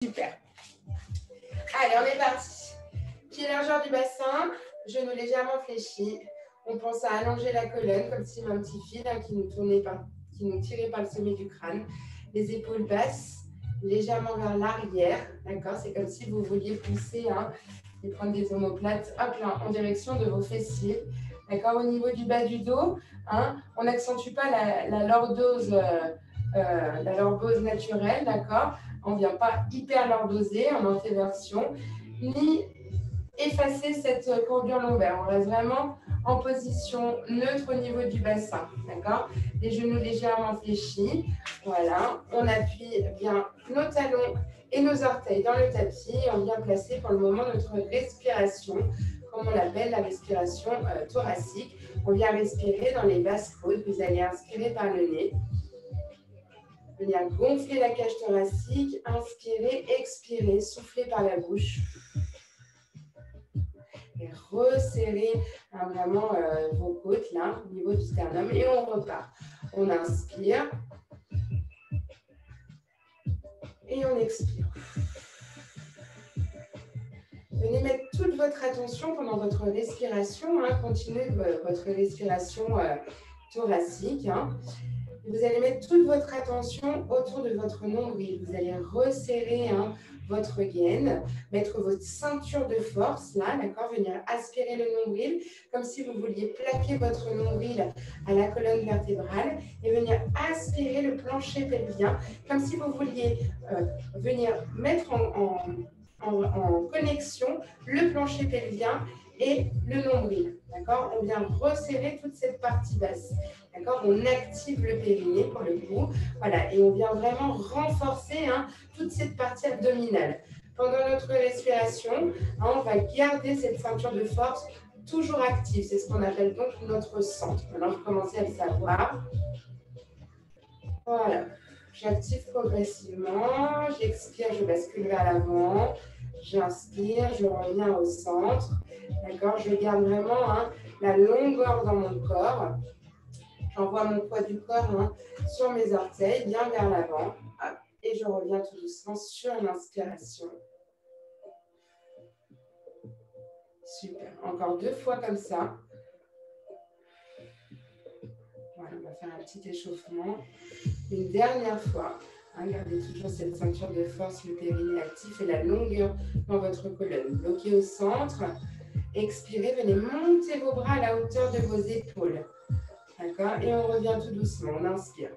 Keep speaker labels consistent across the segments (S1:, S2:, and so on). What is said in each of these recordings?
S1: Super. Allez, on est parti. Pied largeur du bassin, genoux légèrement fléchis. On pense à allonger la colonne comme si un petit fil qui nous tirait par le sommet du crâne. Les épaules basses, légèrement vers l'arrière. D'accord? C'est comme si vous vouliez pousser et prendre des omoplates hop là, en direction de vos fessiers. D'accord? Au niveau du bas du dos, on n'accentue pas la lordose naturelle. D'accord? On ne vient pas hyper lordoser en antéversion, ni effacer cette courbure lombaire. On reste vraiment en position neutre au niveau du bassin. D'accord? Les genoux légèrement fléchis. Voilà. On appuie bien nos talons et nos orteils dans le tapis. Et on vient placer pour le moment notre respiration, comme on l'appelle la respiration thoracique. On vient respirer dans les basses côtes. Vous allez inspirer par le nez. Venir gonfler la cage thoracique, inspirer, expirer, souffler par la bouche. Et resserrer vraiment vos côtes là, au niveau du sternum. Et on repart. On inspire. Et on expire. Venez mettre toute votre attention pendant votre respiration. Continuez votre respiration thoracique. Vous allez mettre toute votre attention autour de votre nombril. Vous allez resserrer votre gaine, mettre votre ceinture de force là, d'accord? Venir aspirer le nombril comme si vous vouliez plaquer votre nombril à la colonne vertébrale et venir aspirer le plancher pelvien comme si vous vouliez venir mettre en connexion le plancher pelvien et le nombril. D'accord? On vient resserrer toute cette partie basse. D'accord? On active le périnée pour le coup. Voilà, et on vient vraiment renforcer toute cette partie abdominale. Pendant notre respiration, on va garder cette ceinture de force toujours active. C'est ce qu'on appelle donc notre centre. Maintenant, vous commencez à le savoir. Voilà. J'active progressivement. J'expire, je bascule vers l'avant. J'inspire, je reviens au centre. D'accord? Je garde vraiment la longueur dans mon corps. J'envoie mon poids du corps sur mes orteils, bien vers l'avant. Et je reviens tout doucement sur l'inspiration. Super. Encore 2 fois comme ça. Voilà, on va faire un petit échauffement. Une dernière fois. Gardez toujours cette ceinture de force, le périnée actif et la longueur dans votre colonne. Bloquez au centre. Expirez, venez monter vos bras à la hauteur de vos épaules. D'accord? Et on revient tout doucement. On inspire.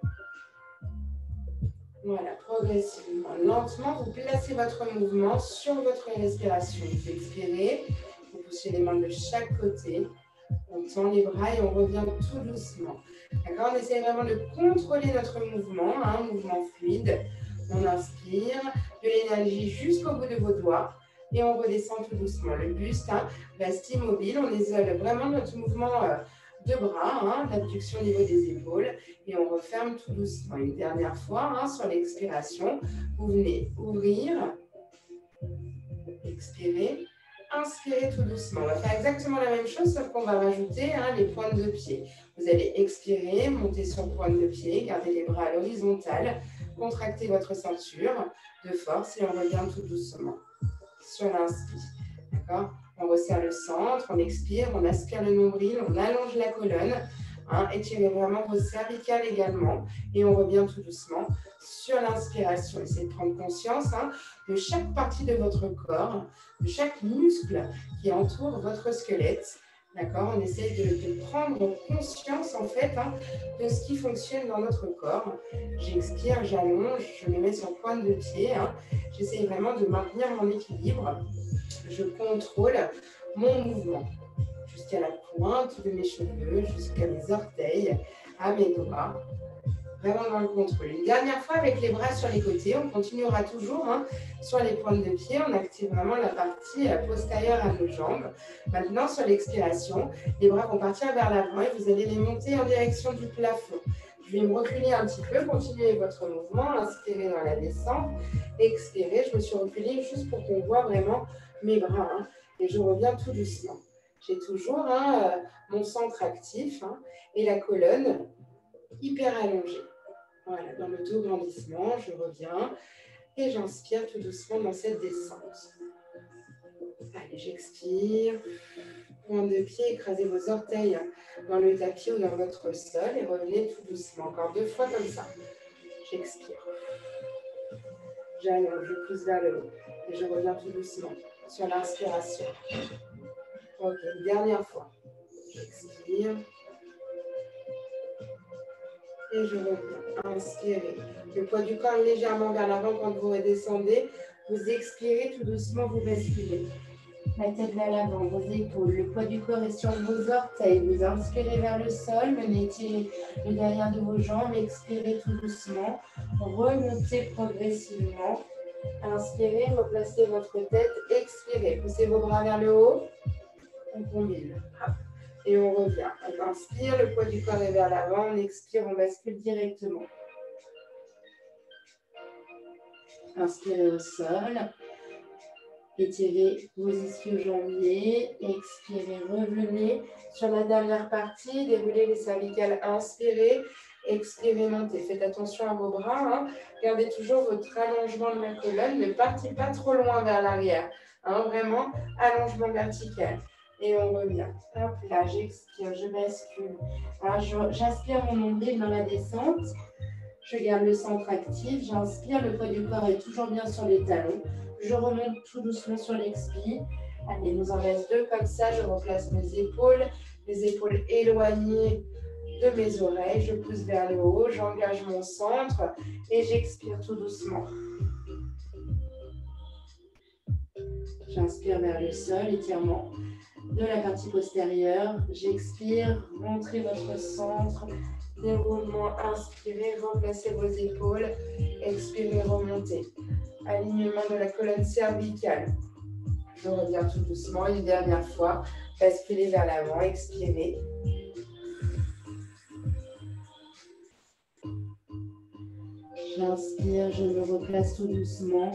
S1: Voilà, progressivement. Lentement, vous placez votre mouvement sur votre respiration. Vous expirez, vous poussez les mains de chaque côté. On tend les bras et on revient tout doucement. D'accord? On essaie vraiment de contrôler notre mouvement, un mouvement fluide. On inspire, de l'énergie jusqu'au bout de vos doigts et on redescend tout doucement. Le buste reste immobile. On isole vraiment notre mouvement de bras, l'abduction au niveau des épaules et on referme tout doucement. Une dernière fois, sur l'expiration, vous venez ouvrir, expirer. Inspirez tout doucement. On va faire exactement la même chose, sauf qu'on va rajouter les pointes de pied. Vous allez expirer, monter sur pointe de pied, garder les bras à l'horizontale, contractez votre ceinture de force et on revient tout doucement sur l'inspire. D'accord? On resserre le centre, on expire, on aspire le nombril, on allonge la colonne. Étirez vraiment vos cervicales également et on revient tout doucement sur l'inspiration. Essayez de prendre conscience de chaque partie de votre corps, de chaque muscle qui entoure votre squelette. D'accord? On essaye de prendre conscience en fait de ce qui fonctionne dans notre corps. J'expire, j'allonge, je me mets sur pointe de pied. J'essaye vraiment de maintenir mon équilibre. Je contrôle mon mouvement jusqu'à la pointe de mes cheveux, jusqu'à mes orteils, à mes doigts. Vraiment dans le contrôle. Une dernière fois avec les bras sur les côtés. On continuera toujours sur les pointes de pied. On active vraiment la partie postérieure à nos jambes. Maintenant, sur l'expiration, les bras vont partir vers l'avant et vous allez les monter en direction du plafond. Je vais me reculer un petit peu. Continuez votre mouvement. Inspirez dans la descente. Expirez. Je me suis reculée juste pour qu'on voit vraiment mes bras. Et je reviens tout doucement. J'ai toujours mon centre actif et la colonne hyper allongée. Voilà, dans le dos grandissement, je reviens. Et j'inspire tout doucement dans cette descente. Allez, j'expire. Pointe de pied, écrasez vos orteils dans le tapis ou dans votre sol et revenez tout doucement. Encore 2 fois comme ça. J'expire. J'allonge, je pousse vers le haut. Et je reviens tout doucement sur l'inspiration. Ok, dernière fois. J'expire. Et je reviens. Inspirez. Le poids du corps légèrement vers l'avant quand vous redescendez. Vous expirez tout doucement, vous basculez. La tête vers l'avant, vos épaules, le poids du corps est sur vos orteils. Vous inspirez vers le sol, menez étirer le derrière de vos jambes, expirez tout doucement, remontez progressivement. Inspirez, replacez votre tête, expirez, poussez vos bras vers le haut, on combine. Et on revient. On inspire, le poids du corps est vers l'avant, on expire, on bascule directement. Inspirez au sol. Étirez vos ischio-jambiers, expirez, revenez sur la dernière partie, déroulez les cervicales, inspirez, expirez, montez. Faites attention à vos bras, hein. Gardez toujours votre allongement de la colonne, ne partez pas trop loin vers l'arrière, hein. Vraiment, allongement vertical. Et on revient. Hop là, j'expire, je bascule. Alors, j'aspire mon nombril dans la descente. Je garde le centre actif, j'inspire, le poids du corps est toujours bien sur les talons. Je remonte tout doucement sur l'expire. Allez, il nous en reste 2 comme ça. Je replace mes épaules éloignées de mes oreilles. Je pousse vers le haut, j'engage mon centre et j'expire tout doucement. J'inspire vers le sol, étirement de la partie postérieure. J'expire, montrez votre centre. Déroulement, inspirez, remplacez vos épaules. Expirez, remontez. Alignement de la colonne cervicale. Je reviens tout doucement. Une dernière fois. Basculez vers l'avant. Expirez. J'inspire, je me replace tout doucement.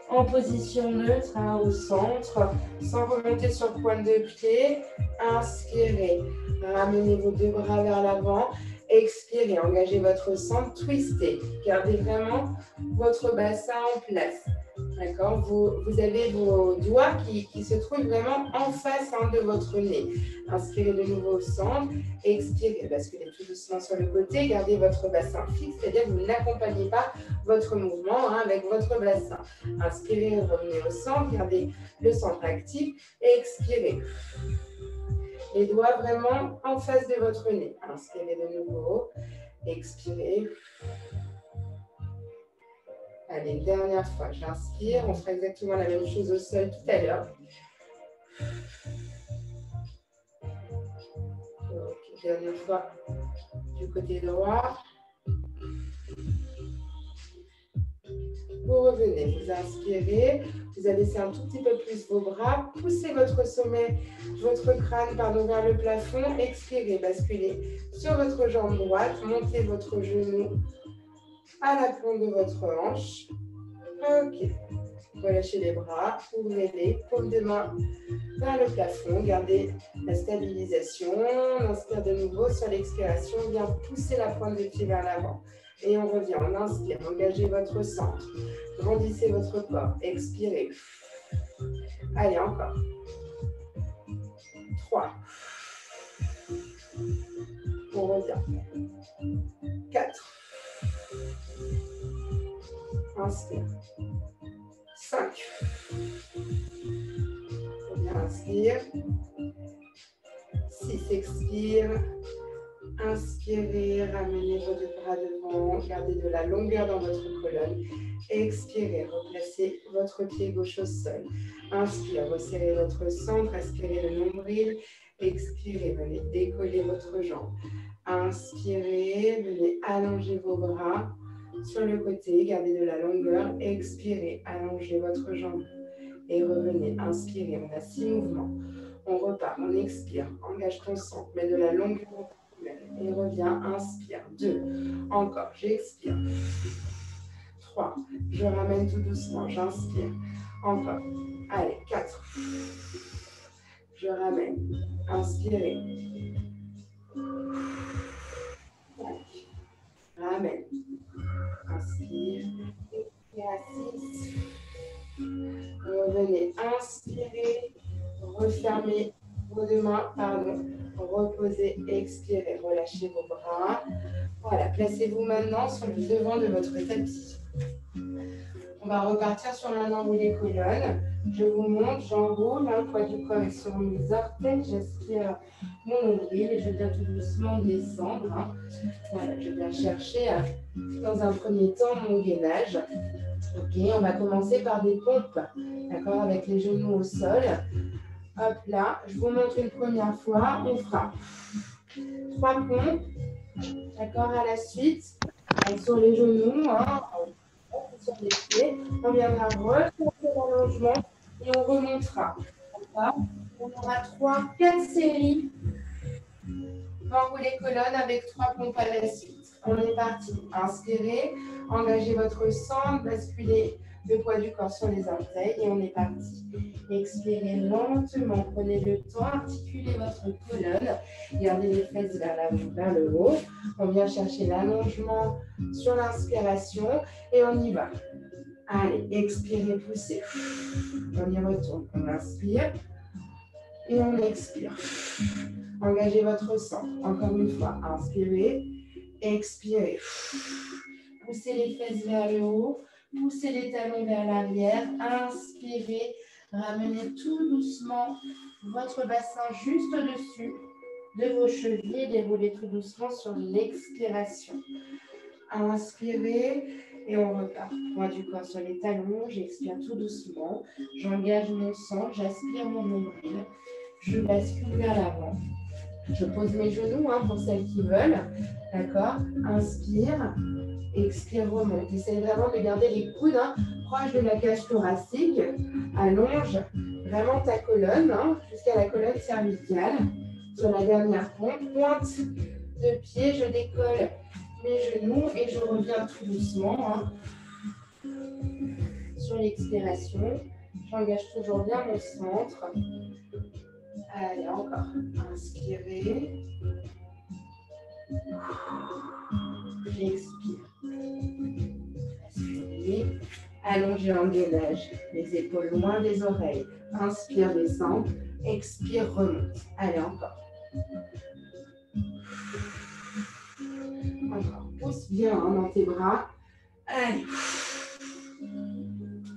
S1: En position neutre, hein, au centre. Sans remonter sur pointe de pied. Inspirez. Ramenez vos 2 bras vers l'avant. Expirez, engagez votre centre, twistez. Gardez vraiment votre bassin en place. D'accord, vous avez vos doigts qui se trouvent vraiment en face, hein, de votre nez. Inspirez de nouveau au centre. Expirez, basculez tout doucement sur le côté. Gardez votre bassin fixe, c'est-à-dire que vous n'accompagnez pas votre mouvement, hein, avec votre bassin. Inspirez, revenez au centre. Gardez le centre actif. Expirez. Les doigts vraiment en face de votre nez. Inspirez de nouveau. Expirez. Allez, dernière fois. J'inspire. On fera exactement la même chose au sol tout à l'heure. Ok, dernière fois du côté droit. Vous revenez, vous inspirez, vous abaissez un tout petit peu plus vos bras, poussez votre sommet, votre crâne vers le plafond, expirez, basculez sur votre jambe droite, montez votre genou à la pointe de votre hanche. Ok, relâchez les bras, ouvrez-les, paume de main vers le plafond, gardez la stabilisation, on inspire de nouveau sur l'expiration, bien pousser la pointe des pieds vers l'avant. Et on revient, on inspire, engagez votre centre, grandissez votre corps, expirez. Allez, encore. 3. On revient. 4. Inspire. 5. On revient, inspire. 6, expire. Inspirez, ramenez vos 2 bras devant, gardez de la longueur dans votre colonne. Expirez, replacez votre pied gauche au sol. Inspire, resserrez votre centre, aspirez le nombril. Expirez, venez décoller votre jambe. Inspirez, venez allonger vos bras sur le côté, gardez de la longueur. Expirez, allongez votre jambe et revenez. Inspirez, on a 6 mouvements. On repart, on expire, engage ton centre, mets de la longueur. Et reviens, inspire. 2. Encore, j'expire. 3. Je ramène tout doucement, j'inspire. Encore. Allez, 4. Je ramène. Inspirez. 5. Ramène. Inspire. et à 6. Revenez, inspirez, refermez vos deux mains, pardon, reposez, expirez, relâchez vos bras. Voilà, placez-vous maintenant sur le devant de votre tapis. On va repartir sur un enroulé colonne. Je vous montre, j'enroule, le poids du corps est sur mes orteils, j'aspire mon nombril et je viens tout doucement descendre. Voilà, je viens chercher dans un premier temps mon gainage. Ok, on va commencer par des pompes, d'accord, avec les genoux au sol. Hop là, je vous montre une première fois, on fera 3 pompes, d'accord, à la suite, sur les genoux, sur les pieds. On viendra refaire l'allongement et on remontera. On aura 4 séries d'enroulés colonnes avec 3 pompes à la suite. On est parti. Inspirez, engagez votre centre, basculez le poids du corps sur les orteils et on est parti. Expirez lentement, prenez le temps, articulez votre colonne, gardez les fesses vers le haut. On vient chercher l'allongement sur l'inspiration et on y va. Allez, expirez, poussez. On y retourne. On inspire et on expire. Engagez votre centre. Encore une fois, inspirez, expirez. Poussez les fesses vers le haut, poussez les talons vers l'arrière. Inspirez, ramenez tout doucement votre bassin juste au-dessus de vos chevilles. Déroulez tout doucement sur l'expiration. Inspirez et on repart. Poids du corps sur les talons, j'expire tout doucement. J'engage mon centre, j'aspire mon nombril. Je bascule vers l'avant. Je pose mes genoux pour celles qui veulent. D'accord? Inspire, expire, remonte. Essaye vraiment de garder les coudes proches de la cage thoracique. Allonge vraiment ta colonne jusqu'à la colonne cervicale. Sur la dernière pompe, pointe de pied, je décolle mes genoux et je reviens tout doucement sur l'expiration. J'engage toujours bien mon centre. Allez, encore. Inspirez. J'expire. Inspirez. Allongez en gainage. Les épaules loin des oreilles. Inspire, descend. Expire, remonte. Allez, encore. Encore. Pousse bien dans tes bras. Allez.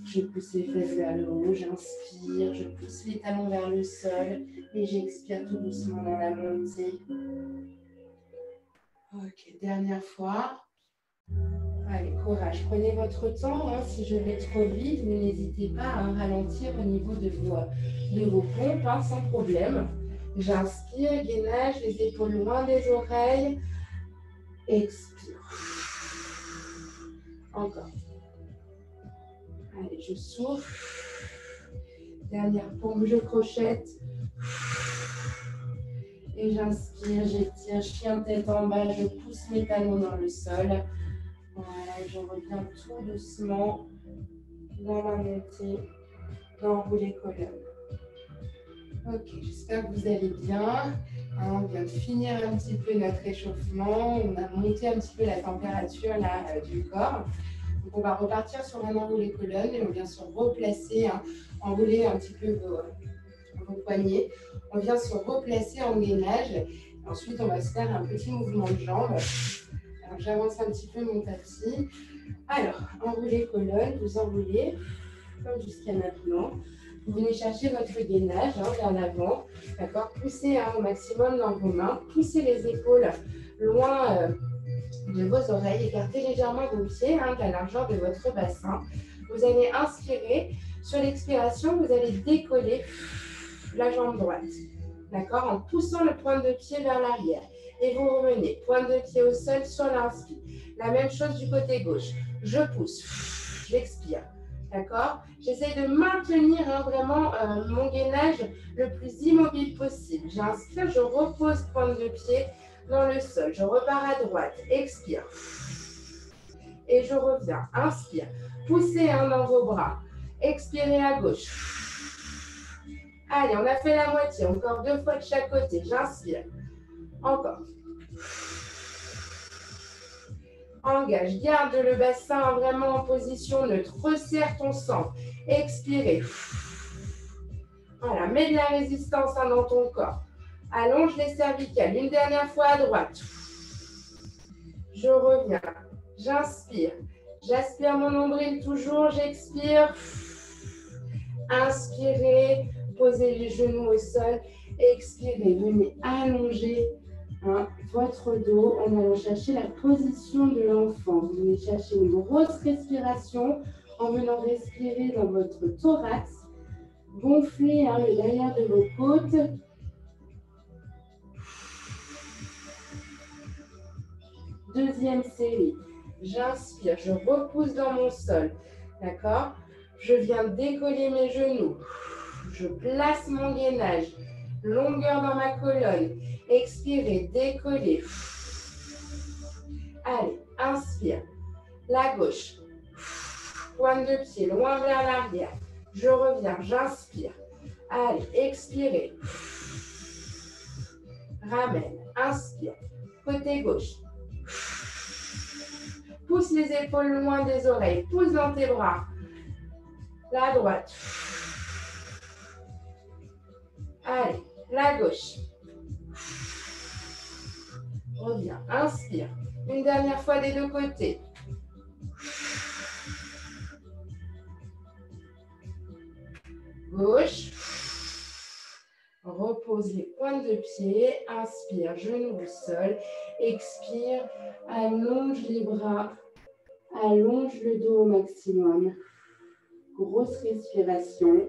S1: Je pousse les fesses vers le haut, j'inspire, je pousse les talons vers le sol et j'expire tout doucement dans la montée. Ok, dernière fois. Allez, courage, prenez votre temps. Si je vais trop vite, n'hésitez pas à ralentir au niveau de vos pompes, sans problème. J'inspire, gainage, les épaules loin des oreilles. Expire. Encore. Allez, je souffle. Dernière pompe, je crochette. Et j'inspire, j'étire, chien tête en bas, je pousse mes talons dans le sol. Voilà, et je reviens tout doucement dans la montée, d'enrouler colonne. Ok, j'espère que vous allez bien. On vient de finir un petit peu notre échauffement. On a monté un petit peu la température du corps. Donc, on va repartir sur un enroulé colonne et on vient se replacer, enrouler un petit peu vos poignets. On vient se replacer en gainage. Ensuite, on va se faire un petit mouvement de jambes. Alors, j'avance un petit peu mon tapis. Alors, enroulé colonne, vous enroulez comme jusqu'à maintenant. Vous venez chercher votre gainage vers l'avant. D'accord? Poussez au maximum dans vos mains. Poussez les épaules loin de vos oreilles. Écartez légèrement vos pieds de la largeur de votre bassin. Vous allez inspirer. Sur l'expiration, vous allez décoller la jambe droite. D'accord? En poussant le pointe de pied vers l'arrière. Et vous revenez. Pointe de pied au sol sur l'inspire. La même chose du côté gauche. Je pousse. J'expire. D'accord? J'essaie de maintenir vraiment mon gainage le plus immobile possible. J'inspire, je repose pointe de pied dans le sol. Je repars à droite. Expire. Et je reviens. Inspire. Poussez dans vos bras. Expirez à gauche. Allez, on a fait la moitié. Encore 2 fois de chaque côté. J'inspire. Encore. Engage. Garde le bassin vraiment en position neutre. Resserre ton centre. Expirez. Voilà, mets de la résistance dans ton corps. Allonge les cervicales. Une dernière fois à droite. Je reviens. J'inspire. J'aspire mon nombril toujours. J'expire. Inspirez. Posez les genoux au sol. Expirez. Venez allonger votre dos en allant chercher la position de l'enfant. Vous venez chercher une grosse respiration en venant respirer dans votre thorax. Gonflez le derrière de vos côtes. Deuxième série. J'inspire, je repousse dans mon sol. D'accord? Je viens décoller mes genoux. Je place mon gainage. Longueur dans ma colonne. Expirez, décollez. Allez, inspire. La gauche. Pointe de pied, loin vers l'arrière. Je reviens, j'inspire. Allez, expirez. Ramène, inspire. Côté gauche. Pousse les épaules loin des oreilles. Pousse dans tes bras. La droite. Allez, la gauche. Reviens, inspire. Une dernière fois des deux côtés. Gauche. Repose les pointes de pied. Inspire, genoux au sol. Expire, allonge les bras. Allonge le dos au maximum. Grosse respiration.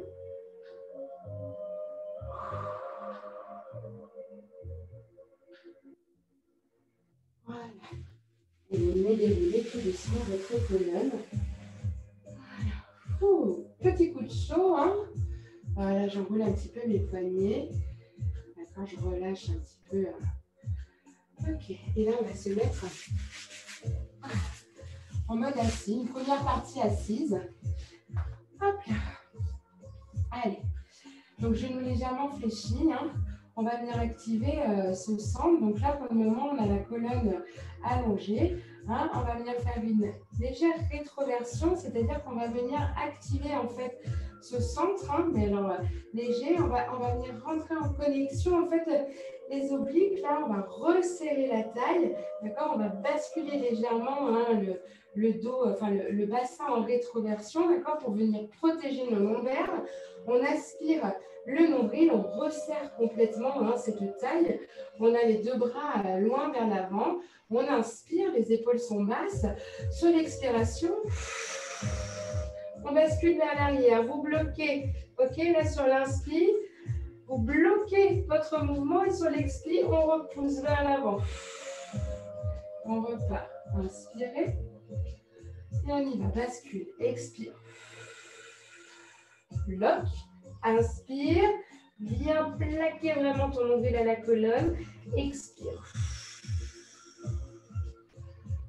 S1: Voilà. Et venez dérouler tout doucement votre colonne. Voilà. Ouh, petit coup de chaud. Voilà, j'enroule un petit peu mes poignets. D'accord, je relâche un petit peu. Ok, et là, on va se mettre en mode assis. Une première partie assise. Hop là. Allez. Donc, genoux légèrement fléchis. On va venir activer ce centre. Donc là, pour le moment, on a la colonne allongée. On va venir faire une légère rétroversion, c'est-à-dire qu'on va venir activer en fait ce centre, mais alors léger. On va venir rentrer en connexion. En fait, les obliques, là, on va resserrer la taille. D'accord? On va basculer légèrement le dos, enfin le bassin en rétroversion, d'accord? Pour venir protéger nos lombaires. On aspire le nombril, on resserre complètement cette taille. On a les deux bras loin vers l'avant. On inspire, les épaules sont basses. Sur l'expiration, on bascule vers l'arrière. Vous bloquez, ok, là sur l'inspire, vous bloquez votre mouvement et sur l'expire, on repousse vers l'avant. On repart. Inspirez. Et on y va. Bascule, expire. Bloc. Inspire, viens plaquer vraiment ton nombril à la colonne. Expire.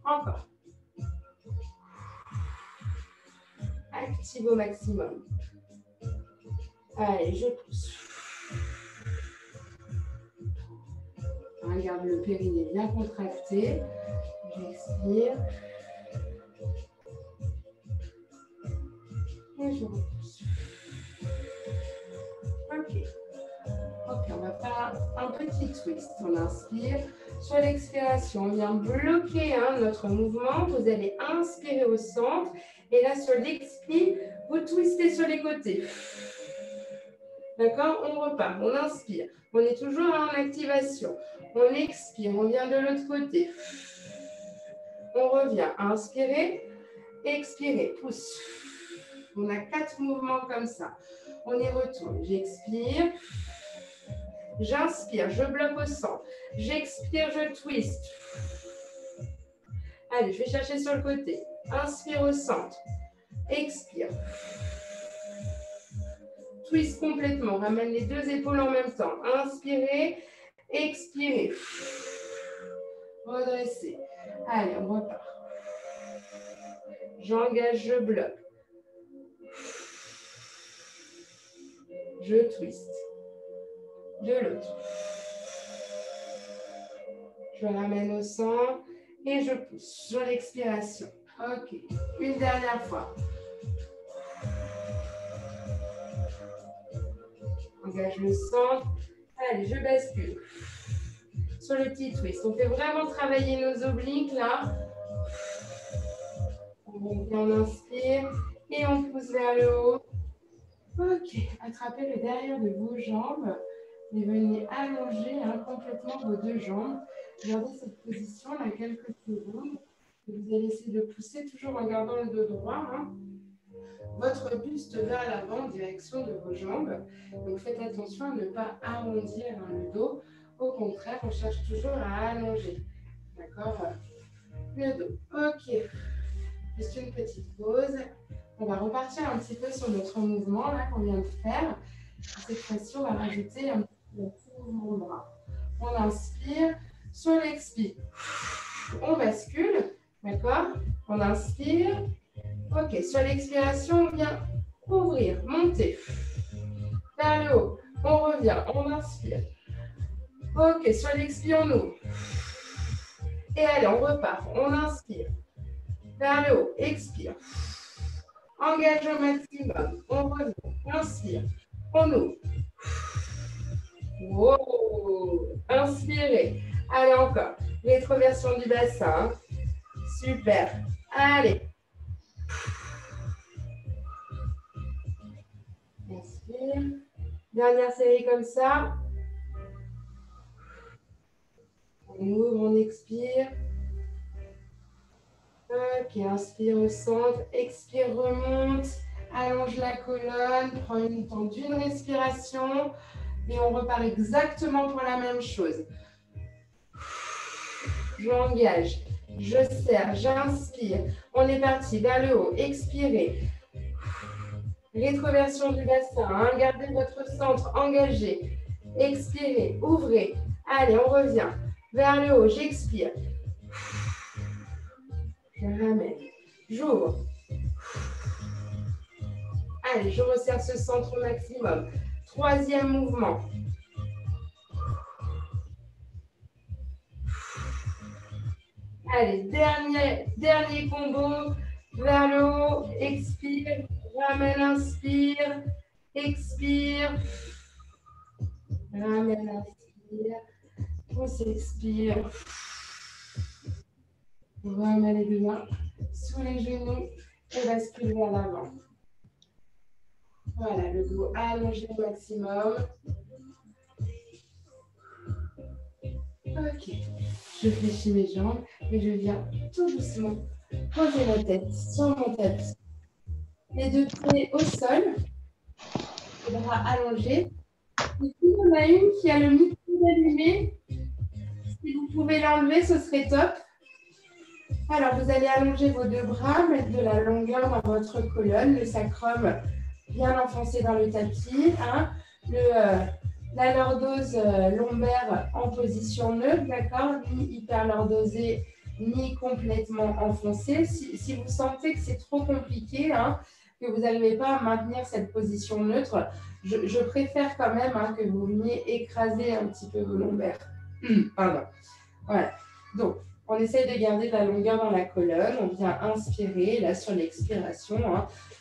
S1: Encore. Active au maximum. Allez, je pousse. Regarde le périnée bien contracté. J'expire. Et je repousse. Ok, on va faire un petit twist. On inspire. Sur l'expiration, on vient bloquer notre mouvement. Vous allez inspirer au centre. Et là, sur l'expire, vous twistez sur les côtés. D'accord? On repart. On inspire. On est toujours en activation. On expire. On vient de l'autre côté. On revient. Inspirez. Expirez. Pousse. On a 4 mouvements comme ça. On y retourne. J'expire. J'inspire. Je bloque au centre. J'expire. Je twist. Allez, je vais chercher sur le côté. Inspire au centre. Expire. Twist complètement. Ramène les deux épaules en même temps. Inspirez. Expirez. Redressez. Allez, on repart. J'engage, je bloque. Je twist. De l'autre. Je ramène au centre. Et je pousse sur l'expiration. Ok. Une dernière fois. Engage le centre. Allez, je bascule. Sur le petit twist. On fait vraiment travailler nos obliques là. On inspire et on pousse vers le haut. Ok. Attrapez le derrière de vos jambes et venez allonger complètement vos deux jambes. Gardez cette position là quelques secondes. Et vous allez essayer de pousser toujours en gardant le dos droit. Votre buste vers l'avant en direction de vos jambes. Donc faites attention à ne pas arrondir le dos. Au contraire, on cherche toujours à allonger. D'accord? Le dos. Ok. Juste une petite pause. On va repartir un petit peu sur notre mouvement là qu'on vient de faire. Cette fois-ci, on va rajouter un petit mouvement de bras. On inspire. Sur l'expire, on bascule. D'accord? On inspire. Ok, sur l'expiration, on vient ouvrir, monter vers le haut. On revient, on inspire. Ok, sur l'expire, on ouvre. Et allez, on repart. On inspire. Vers le haut, expire. Engage au maximum. On revient, inspire. On ouvre. Wow. Inspirez. Allez, encore. Rétroversion du bassin. Super. Allez. Inspire. Dernière série comme ça. On ouvre, on expire. Ok, inspire au centre. Expire, remonte. Allonge la colonne. Prends une temps d'une respiration. Et on repart exactement pour la même chose. J'engage. Je serre. J'inspire. On est parti vers le haut. Expirez. Rétroversion du bassin. Gardez votre centre engagé. Expirez. Ouvrez. Allez, on revient. Vers le haut. J'expire. Je ramène. J'ouvre. Allez, je resserre ce centre au maximum. Troisième mouvement. Allez, dernier combo. Vers le haut. Expire. Ramène, inspire. Expire. Ramène, inspire. Pousse, expire. Remet les deux mains sous les genoux et bascule vers l'avant. Voilà, le dos allongé au maximum. Ok, je fléchis mes jambes et je viens tout doucement poser ma tête sur mon tapis. Les deux pieds au sol, les bras allongés. Et si il y en a une qui a le micro allumé, si vous pouvez l'enlever, ce serait top. Alors, vous allez allonger vos deux bras, mettre de la longueur dans votre colonne, le sacrum bien enfoncé dans le tapis. La lordose lombaire en position neutre, d'accord? Ni hyper lordosée, ni complètement enfoncée. Si vous sentez que c'est trop compliqué, que vous n'arrivez pas à maintenir cette position neutre, je préfère quand même que vous veniez écraser un petit peu vos lombaires. Pardon. Voilà. Donc, on essaye de garder de la longueur dans la colonne. On vient inspirer, là, sur l'expiration.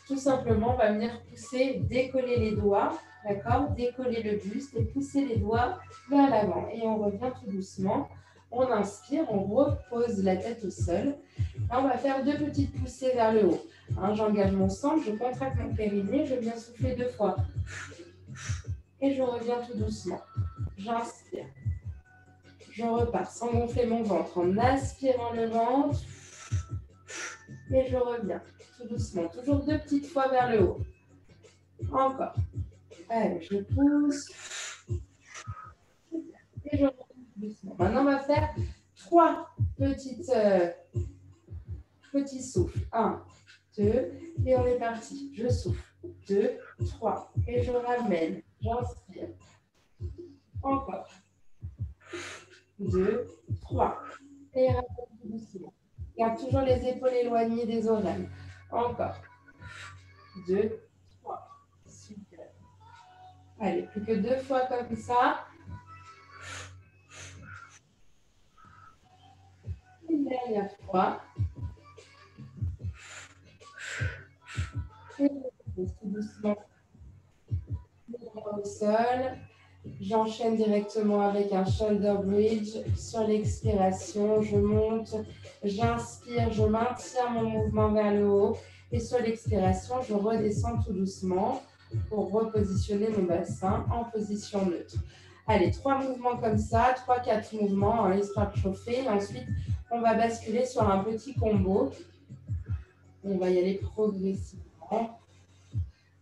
S1: Tout simplement, on va venir pousser, décoller les doigts, d'accord? Décoller le buste et pousser les doigts vers l'avant. Et on revient tout doucement. On inspire, on repose la tête au sol. Là, on va faire deux petites poussées vers le haut. J'engage mon centre, je contracte mon périnée, je viens souffler 2 fois. Et je reviens tout doucement. J'inspire. Je repars sans gonfler mon ventre en aspirant le ventre. Et je reviens tout doucement. Toujours 2 petites fois vers le haut. Encore. Allez, je pousse. Et je reviens tout doucement. Maintenant, on va faire 3 petits souffles. 1, 2, et on est parti. Je souffle. 2, 3. Et je ramène. J'inspire. Encore. 2, 3. Et ramène tout doucement. Garde toujours les épaules éloignées des oreilles. Encore. 2, 3. Super. Allez, plus que 2 fois comme ça. Une dernière Dernière fois. Et tout doucement au sol. J'enchaîne directement avec un shoulder bridge. Sur l'expiration, je monte, j'inspire, je maintiens mon mouvement vers le haut. Et sur l'expiration, je redescends tout doucement pour repositionner mon bassin en position neutre. Allez, 3 mouvements comme ça, 3-4 mouvements, hein, histoire de chauffer. Et ensuite, on va basculer sur un petit combo. On va y aller progressivement.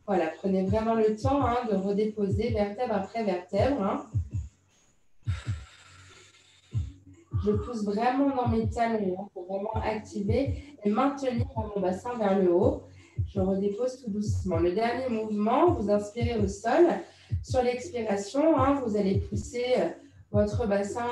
S1: Voilà, prenez vraiment le temps de redéposer vertèbre après vertèbre. Je pousse vraiment dans mes talons pour vraiment activer et maintenir mon bassin vers le haut. Je redépose tout doucement. Le dernier mouvement, vous inspirez au sol. Sur l'expiration, vous allez pousser votre bassin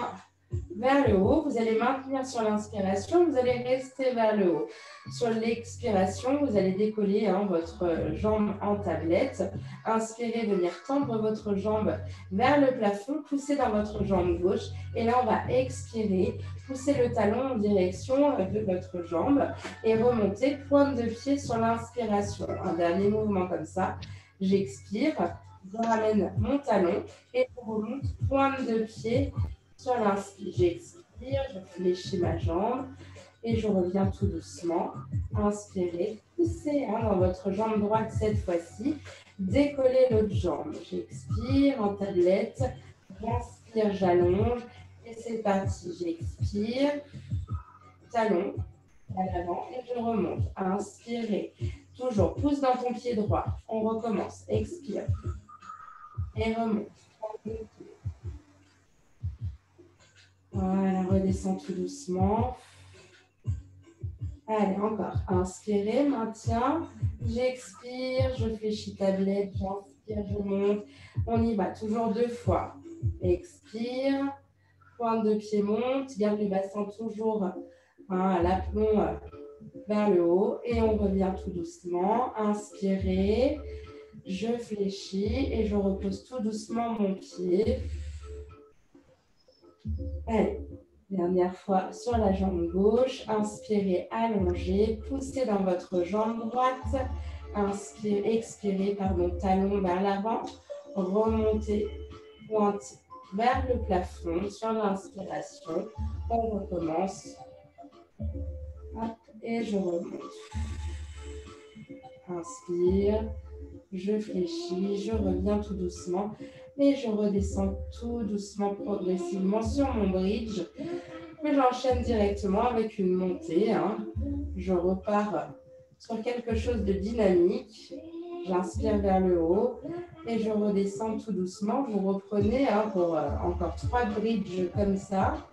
S1: vers le haut. Vous allez maintenir sur l'inspiration, vous allez rester vers le haut. Sur l'expiration, vous allez décoller votre jambe en tablette. Inspirez, venir tendre votre jambe vers le plafond, pousser dans votre jambe gauche. Et là, on va expirer, pousser le talon en direction de votre jambe et remonter pointe de pied sur l'inspiration. Un dernier mouvement comme ça. J'expire, je ramène mon talon et je remonte pointe de pied sur l'inspire. J'expire, je fléchis ma jambe et je reviens tout doucement. Inspirez, poussez dans votre jambe droite cette fois-ci. Décollez l'autre jambe. J'expire en tablette. J'inspire, j'allonge. Et c'est parti. J'expire. Talon à l'avant et je remonte. Inspirez. Toujours, pousse dans ton pied droit. On recommence. Expire. Et remonte. Voilà, redescends tout doucement. Allez, encore. Inspirez, maintien. J'expire, je fléchis tablette. J'inspire, je monte. On y va, toujours 2 fois. Expire. Pointe de pied monte. Garde le bassin toujours à l'aplomb vers le haut. Et on revient tout doucement. Inspirez. Je fléchis et je repose tout doucement mon pied. Allez, dernière fois sur la jambe gauche. Inspirez, allongez, poussez dans votre jambe droite. Inspirez, expirez, talon vers l'avant. Remontez, pointe vers le plafond sur l'inspiration. On recommence. Hop, et je remonte. Inspire, je fléchis, je reviens tout doucement. Et je redescends tout doucement, progressivement sur mon bridge. Puis j'enchaîne directement avec une montée. Je repars sur quelque chose de dynamique. J'inspire vers le haut et je redescends tout doucement. Vous reprenez pour encore 3 bridges comme ça.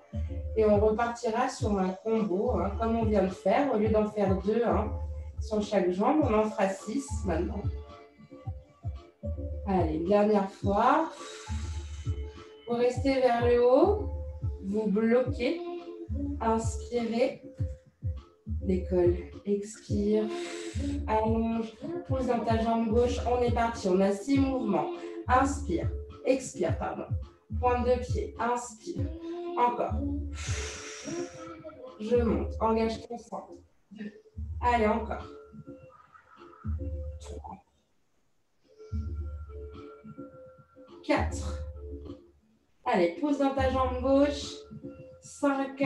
S1: Et on repartira sur un combo, comme on vient de faire. Au lieu d'en faire 2 sur chaque jambe, on en fera 6 maintenant. Allez, dernière fois. Vous restez vers le haut. Vous bloquez. Inspirez. Décolle. Expire. Allonge. Pousse dans ta jambe gauche. On est parti. On a 6 mouvements. Inspire. Expire, pardon. Pointe de pied. Inspire. Encore. Je monte. Engage ton centre. 2. Allez, encore. 3. 4. Allez, pousse dans ta jambe gauche. 5.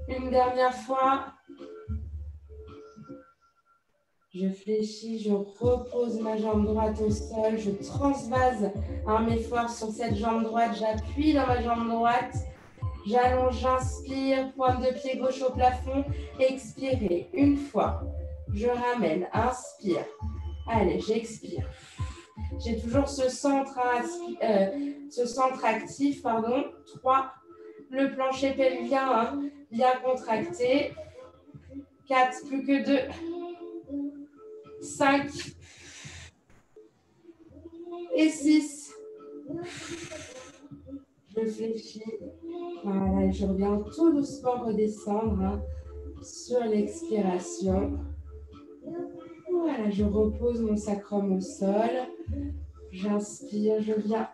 S1: Une dernière fois. Je fléchis, je repose ma jambe droite au sol. Je transvase mes forces sur cette jambe droite. J'appuie dans ma jambe droite. J'allonge, j'inspire. Pointe de pied gauche au plafond. Expirez. Une fois. Je ramène. Inspire. Allez, j'expire. J'ai toujours ce centre actif. 3. Le plancher pelvien bien contracté. 4. Plus que 2. 5. Et 6. Je fléchis. Voilà, je reviens tout doucement redescendre sur l'expiration. Voilà, je repose mon sacrum au sol. J'inspire, je viens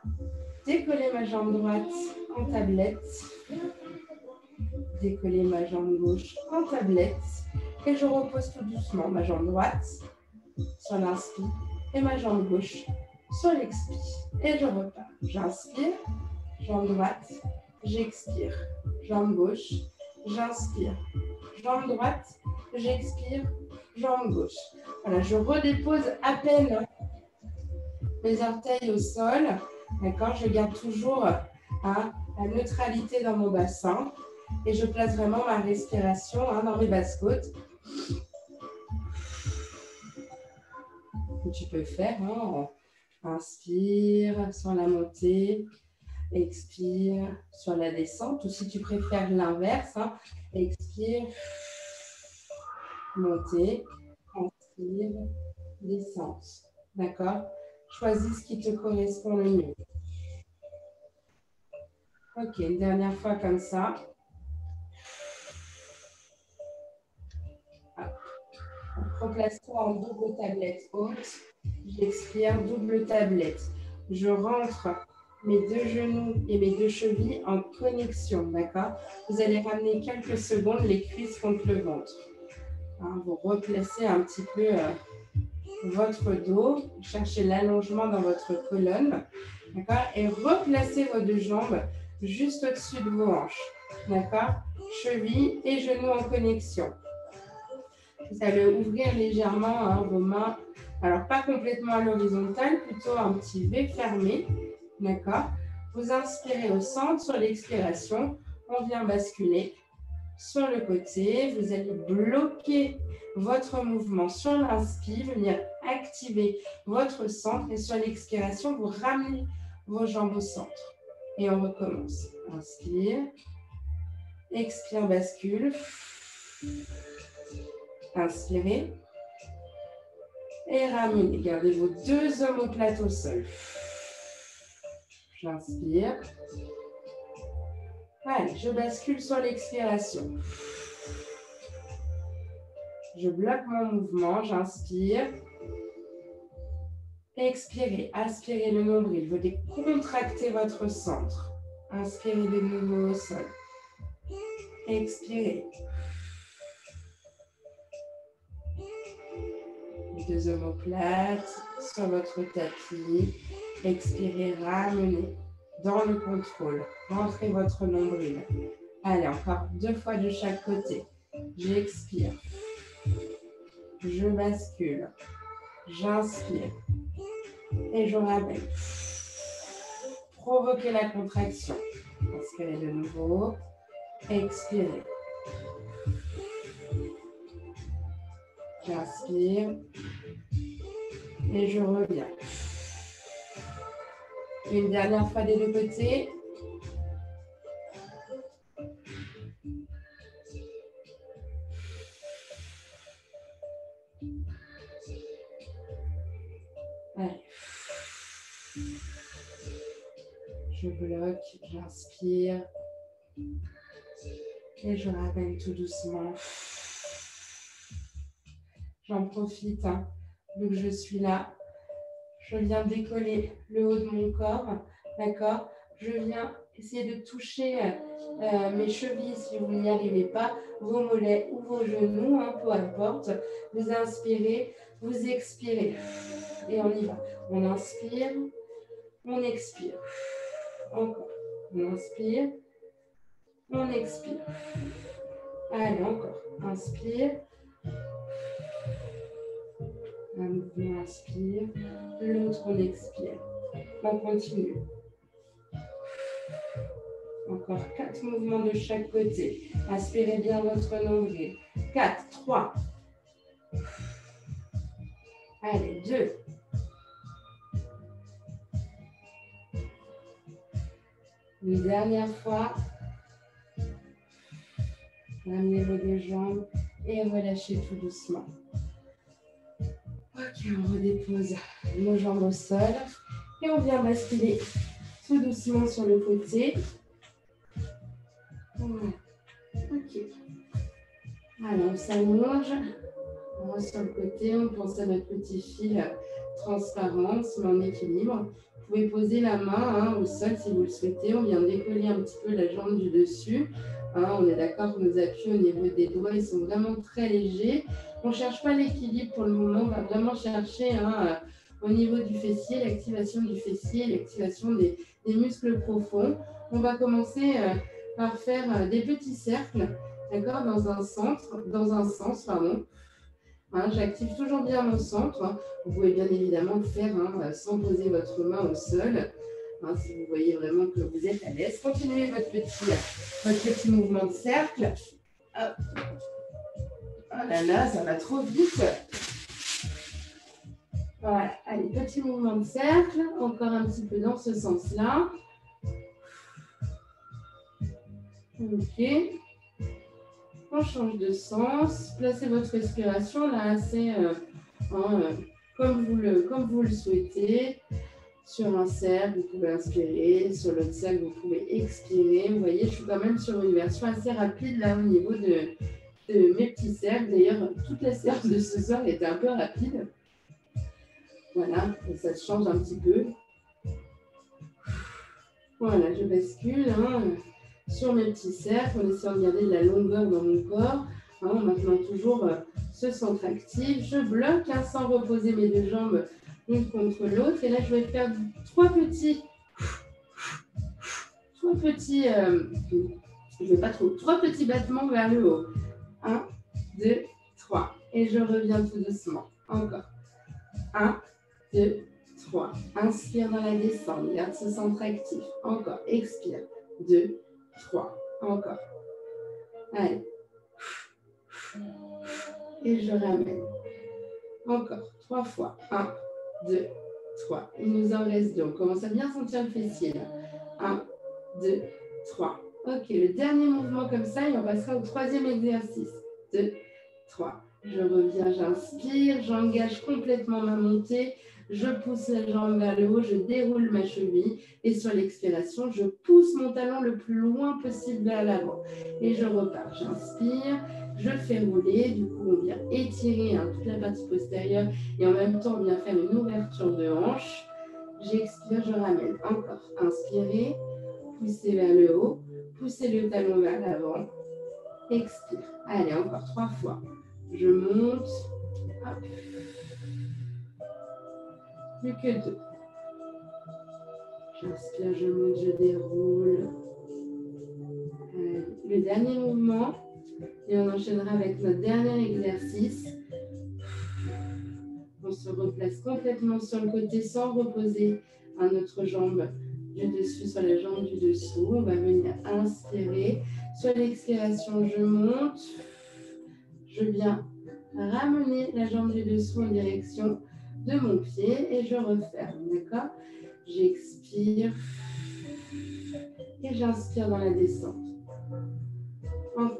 S1: décoller ma jambe droite en tablette. décoller ma jambe gauche en tablette et je repose tout doucement ma jambe droite sur l'inspire et ma jambe gauche sur l'expire. Et je repars. J'inspire, jambe droite, j'expire, jambe gauche, j'inspire, jambe droite, j'expire, jambe gauche. Voilà, je redépose à peine mes orteils au sol. D'accord, je garde toujours la neutralité dans mon bassin et je place vraiment ma respiration dans mes basses-côtes. Tu peux faire, inspire sur la montée, expire sur la descente, ou si tu préfères l'inverse, expire, montée, inspire, descente. D'accord? Choisis ce qui te correspond le mieux. Ok, une dernière fois comme ça. Replace-toi en double tablette haute. J'expire, double tablette. Je rentre mes deux genoux et mes deux chevilles en connexion, d'accord? Vous allez ramener quelques secondes les cuisses contre le ventre. Vous replacez un petit peu votre dos, cherchez l'allongement dans votre colonne, d'accord? Et replacez vos deux jambes juste au-dessus de vos hanches, d'accord? Chevilles et genoux en connexion. Vous allez ouvrir légèrement vos mains, alors pas complètement à l'horizontale, plutôt un petit V fermé, d'accord? Vous inspirez au centre, sur l'expiration, on vient basculer sur le côté. Vous allez bloquer votre mouvement sur l'inspire, venir activer votre centre et sur l'expiration, vous ramenez vos jambes au centre. Et on recommence. Inspire, expire, bascule. Inspirez et ramenez. Gardez vos deux omoplates au sol. J'inspire. Allez, je bascule sur l'expiration. Je bloque mon mouvement, j'inspire. Expirez, aspirez le nombril. Vous décontractez votre centre. Inspirez de nouveau au sol. Expirez. Deux omoplates sur votre tapis. Expirez, ramenez dans le contrôle. Rentrez votre nombril. Allez, encore deux fois de chaque côté. J'expire. Je bascule. J'inspire. Et je ramène. Provoquez la contraction. Inspirez de nouveau. Expirez. J'inspire. Et je reviens. Une dernière fois des deux côtés. Allez. Je bloque, j'inspire. Et je ramène tout doucement. J'en profite, vu que je suis là. Je viens décoller le haut de mon corps, d'accord? Je viens essayer de toucher mes chevilles si vous n'y arrivez pas, vos mollets ou vos genoux, peu importe. Vous inspirez, vous expirez. Et on y va. On inspire, on expire. Encore. On inspire, on expire. Allez, encore. Inspire. Un mouvement, inspire. L'autre, on expire. On continue. Encore 4 mouvements de chaque côté. Aspirez bien votre nombril. 4, 3. Allez, 2. Une dernière fois. Ramenez vos deux jambes et relâchez tout doucement. Ok, on redépose nos jambes au sol et on vient basculer tout doucement sur le côté. Voilà. Ok. Alors, on s'allonge. On va sur le côté, on pense à notre petit fil transparent, se met en équilibre. Vous pouvez poser la main au sol si vous le souhaitez. On vient décoller un petit peu la jambe du dessus. Hein, on est d'accord que nos appuis au niveau des doigts, ils sont vraiment très légers. On ne cherche pas l'équilibre pour le moment. On va vraiment chercher au niveau du fessier, l'activation du fessier, l'activation des muscles profonds. On va commencer par faire des petits cercles, d'accord, dans un sens, pardon. Hein, j'active toujours bien mon centre. Hein. Vous pouvez bien évidemment le faire sans poser votre main au sol. Hein, si vous voyez vraiment que vous êtes à l'aise, continuez votre petit mouvement de cercle. Hop. Oh là là, ça va trop vite. Voilà, allez, petit mouvement de cercle. Encore un petit peu dans ce sens-là. Ok. On change de sens. Placez votre respiration là assez comme vous le souhaitez. Sur un cercle, vous pouvez inspirer. Sur l'autre cercle, vous pouvez expirer. Vous voyez, je suis quand même sur une version assez rapide là au niveau de mes petits cercles. D'ailleurs, toute la séance de ce soir était un peu rapide. Voilà, et ça change un petit peu. Voilà, je bascule sur mes petits cercles en essayant de garder de la longueur dans mon corps. En maintenant toujours ce centre actif. Je bloque sans reposer mes deux jambes l'une contre l'autre. Et là, je vais faire trois petits battements vers le haut. 1, 2, 3. Et je reviens tout doucement. Encore. 1, 2, 3. Inspire dans la descente. Garde ce centre actif. Encore. Expire. 2, 3. Encore. Allez. Et je ramène. Encore. 3 fois. 1, 2, 3. Il nous en reste 2. On commence à bien sentir le fessier. 1, 2, 3. Ok, le dernier mouvement comme ça, et on passera au troisième exercice. 2, 3. Je reviens, j'inspire, j'engage complètement ma montée. Je pousse la jambe vers le haut, je déroule ma cheville. Et sur l'expiration, je pousse mon talon le plus loin possible vers l'avant. Et je repars. J'inspire, je fais rouler. Du coup, on vient étirer toute la partie postérieure. Et en même temps, on vient faire une ouverture de hanche. J'expire, je ramène. Encore. Inspirez, poussez vers le haut. Poussez le talon vers l'avant. Expire. Allez, encore 3 fois. Je monte. Hop. Plus que 2. J'inspire, je monte, je déroule. Le dernier mouvement. Et on enchaînera avec notre dernier exercice. On se replace complètement sur le côté sans reposer notre jambe du dessus sur la jambe du dessous. On va venir inspirer. Sur l'expiration, je monte. Je viens ramener la jambe du dessous en direction de mon pied et je referme, d'accord? J'expire et j'inspire dans la descente. Encore.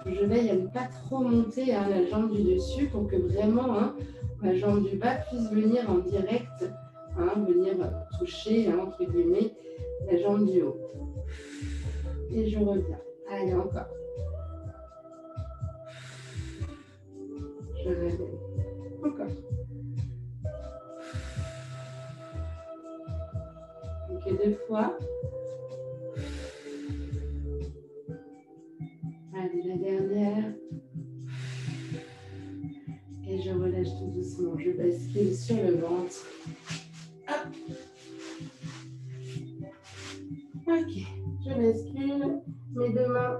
S1: Je veille à ne pas trop monter la jambe du dessus pour que vraiment ma jambe du bas puisse venir en direct, venir toucher, entre guillemets, la jambe du haut. Et je reviens. Allez, encore. Je réveille. Encore. Ok, 2 fois. Allez, la dernière. Et je relâche tout doucement. Je bascule sur le ventre. Hop. Ok, je bascule. Mes deux mains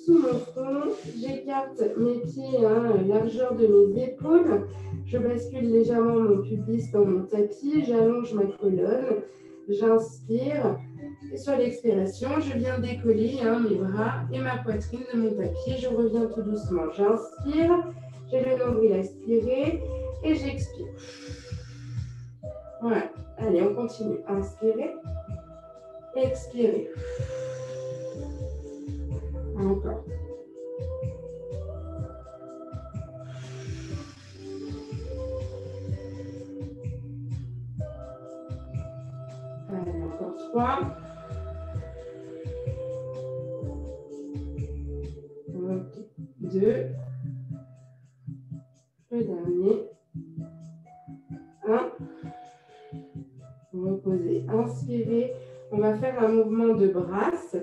S1: sous mon front. J'écarte mes pieds à largeur de mes épaules. Je bascule légèrement mon pubis dans mon tapis. J'allonge ma colonne. J'inspire. Et sur l'expiration, je viens décoller mes bras et ma poitrine de mon tapis. Je reviens tout doucement. J'inspire. J'ai le nombril aspiré. Et j'expire. Voilà. Allez, on continue. Inspirez. Expirez. Encore. Allez, encore 3. Ok. 2. Le dernier. 1. Reposez. Inspirez. On va faire un mouvement de brasse,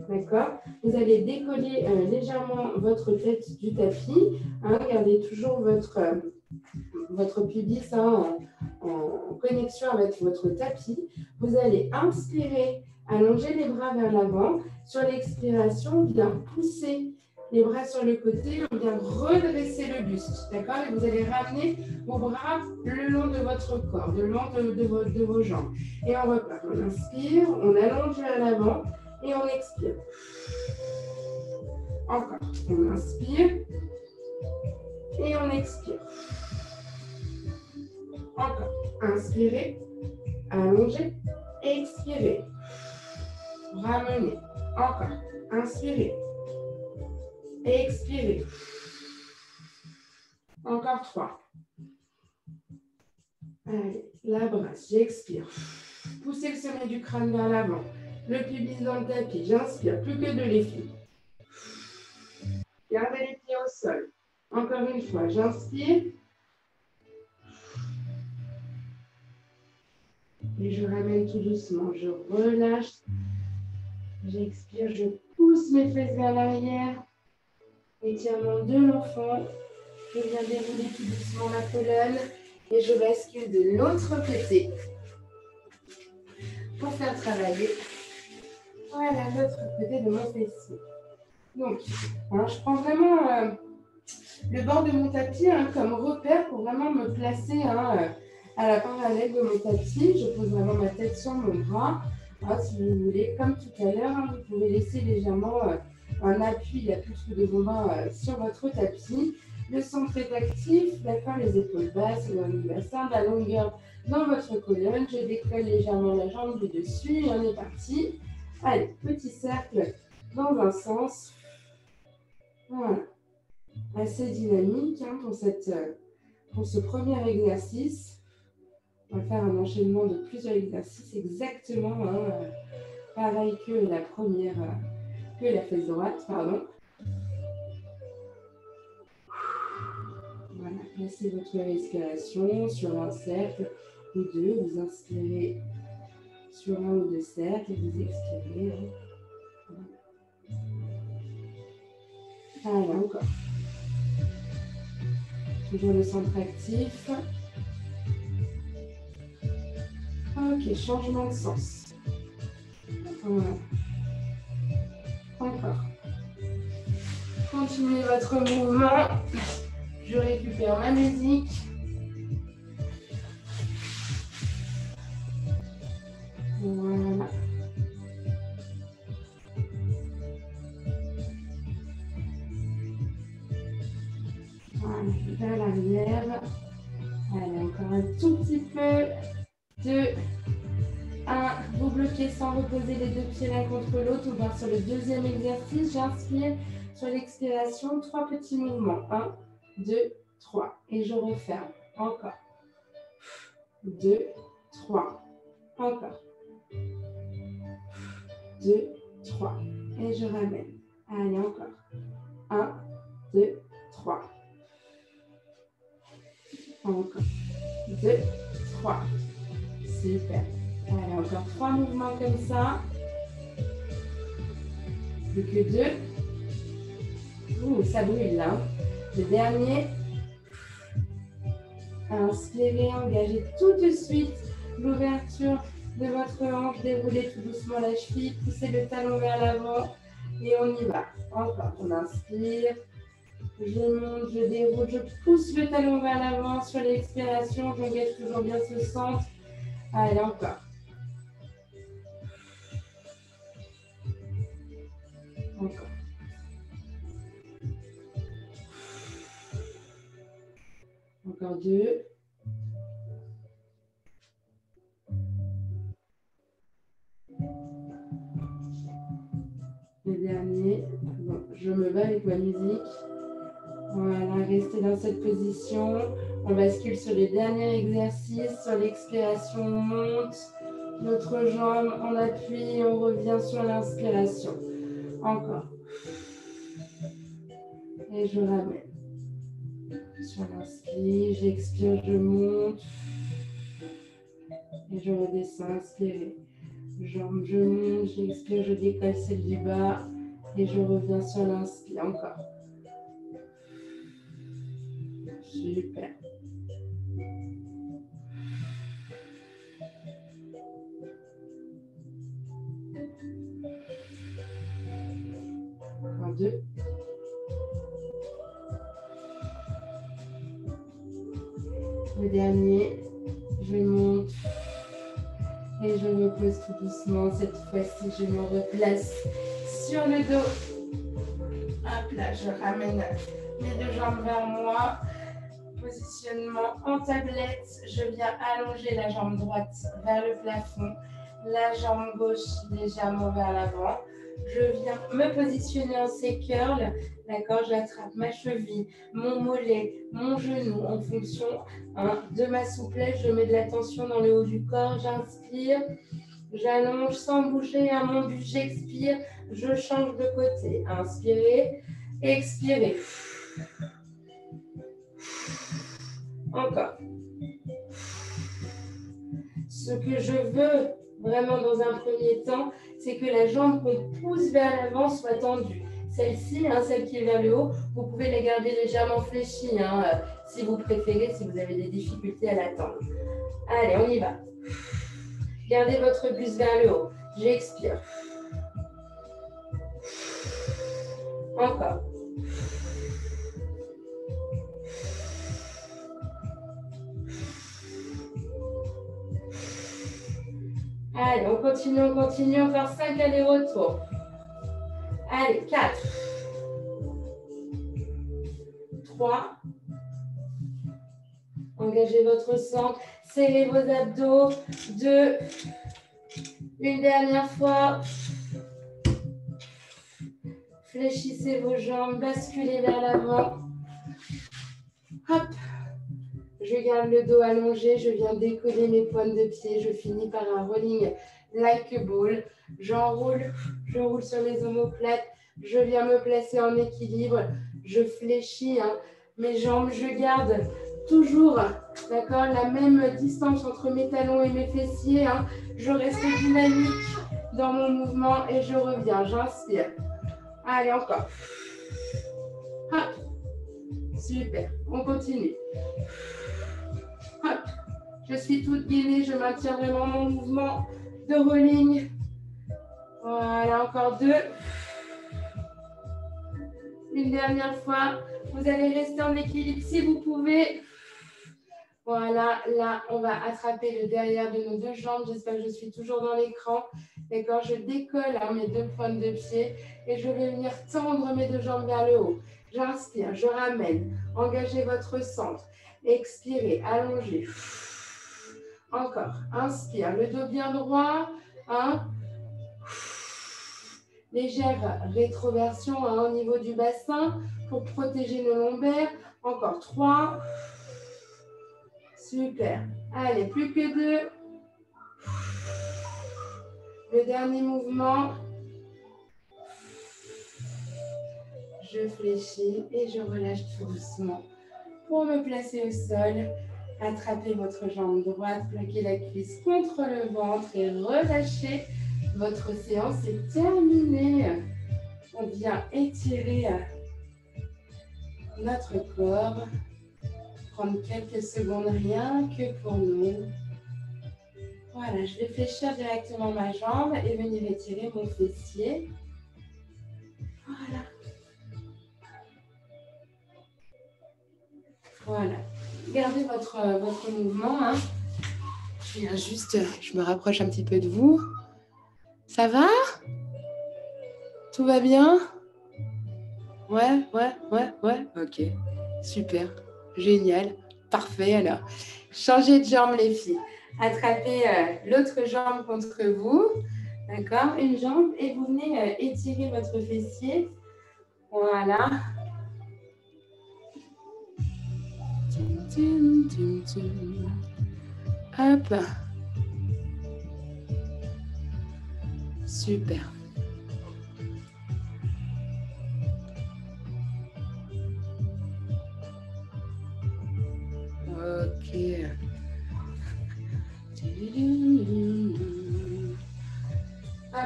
S1: d'accord? Vous allez décoller légèrement votre tête du tapis. Hein, gardez toujours votre pubis en connexion avec votre tapis. Vous allez inspirer, allonger les bras vers l'avant. Sur l'expiration, bien pousser les bras sur le côté, on vient redresser le buste, d'accord? Et vous allez ramener vos bras le long de votre corps, le long de vos jambes. Et on repart. On inspire, on allonge vers l'avant et on expire. Encore. On inspire et on expire. Encore. Inspirez, allongez, expirez. Ramenez. Encore. Inspirez. Expirez. Encore 3. Allez, la brasse, j'expire. Poussez le sommet du crâne vers l'avant. Le pubis dans le tapis, j'inspire, plus que de l'effet. Gardez les pieds au sol. Encore une fois, j'inspire. Et je ramène tout doucement, je relâche. J'expire, je pousse mes fesses vers l'arrière. Étirement de l'enfant. Je viens dérouler tout doucement la colonne. Et je bascule de l'autre côté pour faire travailler l'autre côté de mon fessier. Donc, alors je prends vraiment le bord de mon tapis comme repère pour vraiment me placer à la parallèle de mon tapis. Je pose vraiment ma tête sur mon bras. Si vous voulez, comme tout à l'heure, vous pouvez laisser légèrement un appui à plus de vos mains sur votre tapis. Le centre est actif, d'accord, les épaules basses, le bassin, la longueur dans votre colonne. Je décolle légèrement la jambe du dessus et on est parti. Allez, petit cercle dans un sens. Voilà. Assez dynamique pour ce premier exercice. On va faire un enchaînement de plusieurs exercices exactement pareil que la première, que la fesse droite, pardon. Voilà, placez votre respiration sur un cercle ou deux. Vous inspirez sur un ou deux cercles et vous expirez. Voilà, encore. Toujours le centre actif. Ok, changement de sens. Voilà. Encore. Continuez votre mouvement. Je récupère ma musique. Voilà. Voilà, vers l'arrière. Allez, encore un tout petit peu. 2, 1. Vous bloquez sans reposer les deux pieds l'un contre l'autre. On part sur le deuxième exercice. J'inspire. Sur l'expiration, 3 petits mouvements. 1, 2, 3. Et je referme. Encore. 2, 3. Encore. 2, 3. Et je ramène. Allez, encore. 1, 2, 3. Encore. 2, 3. Super. Allez, encore 3 mouvements comme ça. Plus que 2. Ouh, ça brûle là. Le dernier. Inspirez, engagez tout de suite l'ouverture de votre hanche. Déroulez tout doucement la cheville. Poussez le talon vers l'avant. Et on y va. Encore. On inspire. Je monte, je déroule, je pousse le talon vers l'avant sur l'expiration. J'engage toujours bien ce centre. Allez, encore. Encore. Encore 2. Le dernier. Bon, je me bats avec ma musique. Voilà, restez dans cette position. On bascule sur le dernier exercice. Sur l'expiration, on monte notre jambe en appui et on revient sur l'inspiration. Encore. Et je ramène. Sur l'inspire, j'expire, je monte. Et je redescends, inspirez. Jambes, je monte, j'expire, je décolle celle du bas et je reviens sur l'inspire. Encore. Super. Encore 2. Le dernier, je monte et je me pose tout doucement. Cette fois-ci, je me replace sur le dos. Hop là, je ramène mes deux jambes vers moi. Positionnement en tablette. Je viens allonger la jambe droite vers le plafond. La jambe gauche légèrement vers l'avant. Je viens me positionner en C-curl. D'accord, j'attrape ma cheville, mon mollet, mon genou en fonction de ma souplesse. Je mets de la tension dans le haut du corps. J'inspire. J'allonge sans bouger mon buste. J'expire. Je change de côté. Inspirez. Expirez. Encore. Ce que je veux vraiment dans un premier temps, c'est que la jambe qu'on pousse vers l'avant soit tendue. Celle-ci, celle qui est vers le haut, vous pouvez la garder légèrement fléchie si vous préférez, si vous avez des difficultés à la tendre. Allez, on y va. Gardez votre buste vers le haut. J'expire. Encore. Allez, on continue, encore 5 allers-retours. Allez, 4, 3, engagez votre centre, serrez vos abdos, 2, une dernière fois, fléchissez vos jambes, basculez vers l'avant, hop, je garde le dos allongé, je viens décoller mes pointes de pied, je finis par un rolling like a ball, j'enroule, je roule sur les omoplates, je viens me placer en équilibre, je fléchis mes jambes, je garde toujours, d'accord, la même distance entre mes talons et mes fessiers, je reste dynamique dans mon mouvement et je reviens, j'inspire. Allez, encore. Hop. Super, on continue. Hop. Je suis toute gainée, je maintiens vraiment mon mouvement de rolling. Voilà, encore 2. Une dernière fois. Vous allez rester en équilibre si vous pouvez. Voilà, là, on va attraper le derrière de nos deux jambes. J'espère que je suis toujours dans l'écran. D'accord, je décolle mes deux pointes de pied et je vais venir tendre mes deux jambes vers le haut. J'inspire, je ramène. Engagez votre centre. Expirez, allongez. Encore, inspire, le dos bien droit. 1. Légère rétroversion au niveau du bassin pour protéger nos lombaires. Encore 3. Super. Allez, plus que 2. Le dernier mouvement. Je fléchis et je relâche tout doucement. Pour me placer au sol, attrapez votre jambe droite, plaquez la cuisse contre le ventre et relâchez. Votre séance est terminée. On vient étirer notre corps. Prendre quelques secondes rien que pour nous. Voilà, je vais fléchir directement ma jambe et venir étirer mon fessier. Voilà. Voilà. Gardez votre mouvement. Je viens juste, je me rapproche un petit peu de vous. Ça va? Tout va bien? Ouais. Ok, super, génial, parfait alors. Changez de jambe les filles. Attrapez l'autre jambe contre vous. D'accord? Une jambe et vous venez étirer votre fessier. Voilà. Hop. Super. Ok.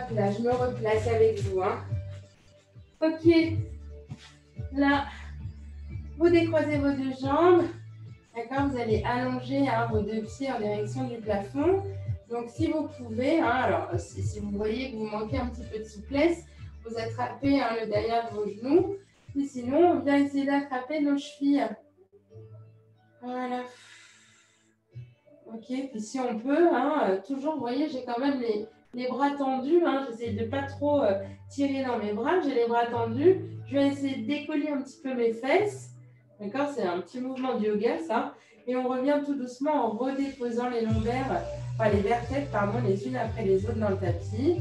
S1: Hop là, je me replace avec vous. Hein. Ok. Là, vous décroisez vos deux jambes. D'accord, vous allez allonger hein, vos deux pieds en direction du plafond. Donc, si vous pouvez, hein, alors si vous voyez que vous manquez un petit peu de souplesse, vous attrapez hein, le derrière de vos genoux. Et sinon, on vient essayer d'attraper nos chevilles. Voilà. Ok, puis si on peut, hein, toujours, vous voyez, j'ai quand même les bras tendus. Hein, j'essaie de ne pas trop tirer dans mes bras. J'ai les bras tendus. Je vais essayer de décoller un petit peu mes fesses. D'accord, c'est un petit mouvement de yoga, ça. Et on revient tout doucement en redéposant les lombaires, enfin les vertèbres, pardon, les unes après les autres dans le tapis.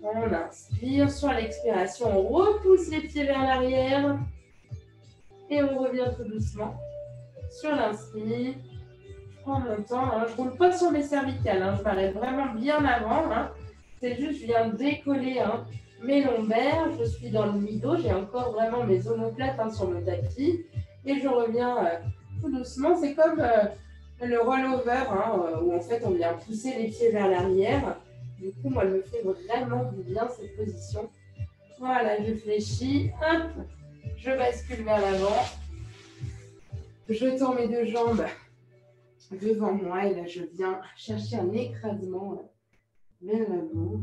S1: On inspire. Sur l'expiration, on repousse les pieds vers l'arrière. Et on revient tout doucement. Sur l'inspire. Je prends mon temps. Hein. Je ne roule pas sur mes cervicales. Hein. Je m'arrête vraiment bien avant. Hein. C'est juste, je viens décoller hein, mes lombaires. Je suis dans le mi-dos. J'ai encore vraiment mes omoplates hein, sur mon tapis. Et je reviens tout doucement. C'est comme le rollover, hein, où en fait on vient pousser les pieds vers l'arrière. Du coup, moi, elle me fait vraiment du bien cette position. Voilà, je fléchis. Hop, je bascule vers l'avant. Je tends mes deux jambes devant moi. Et là, je viens chercher un écrasement vers l'avant.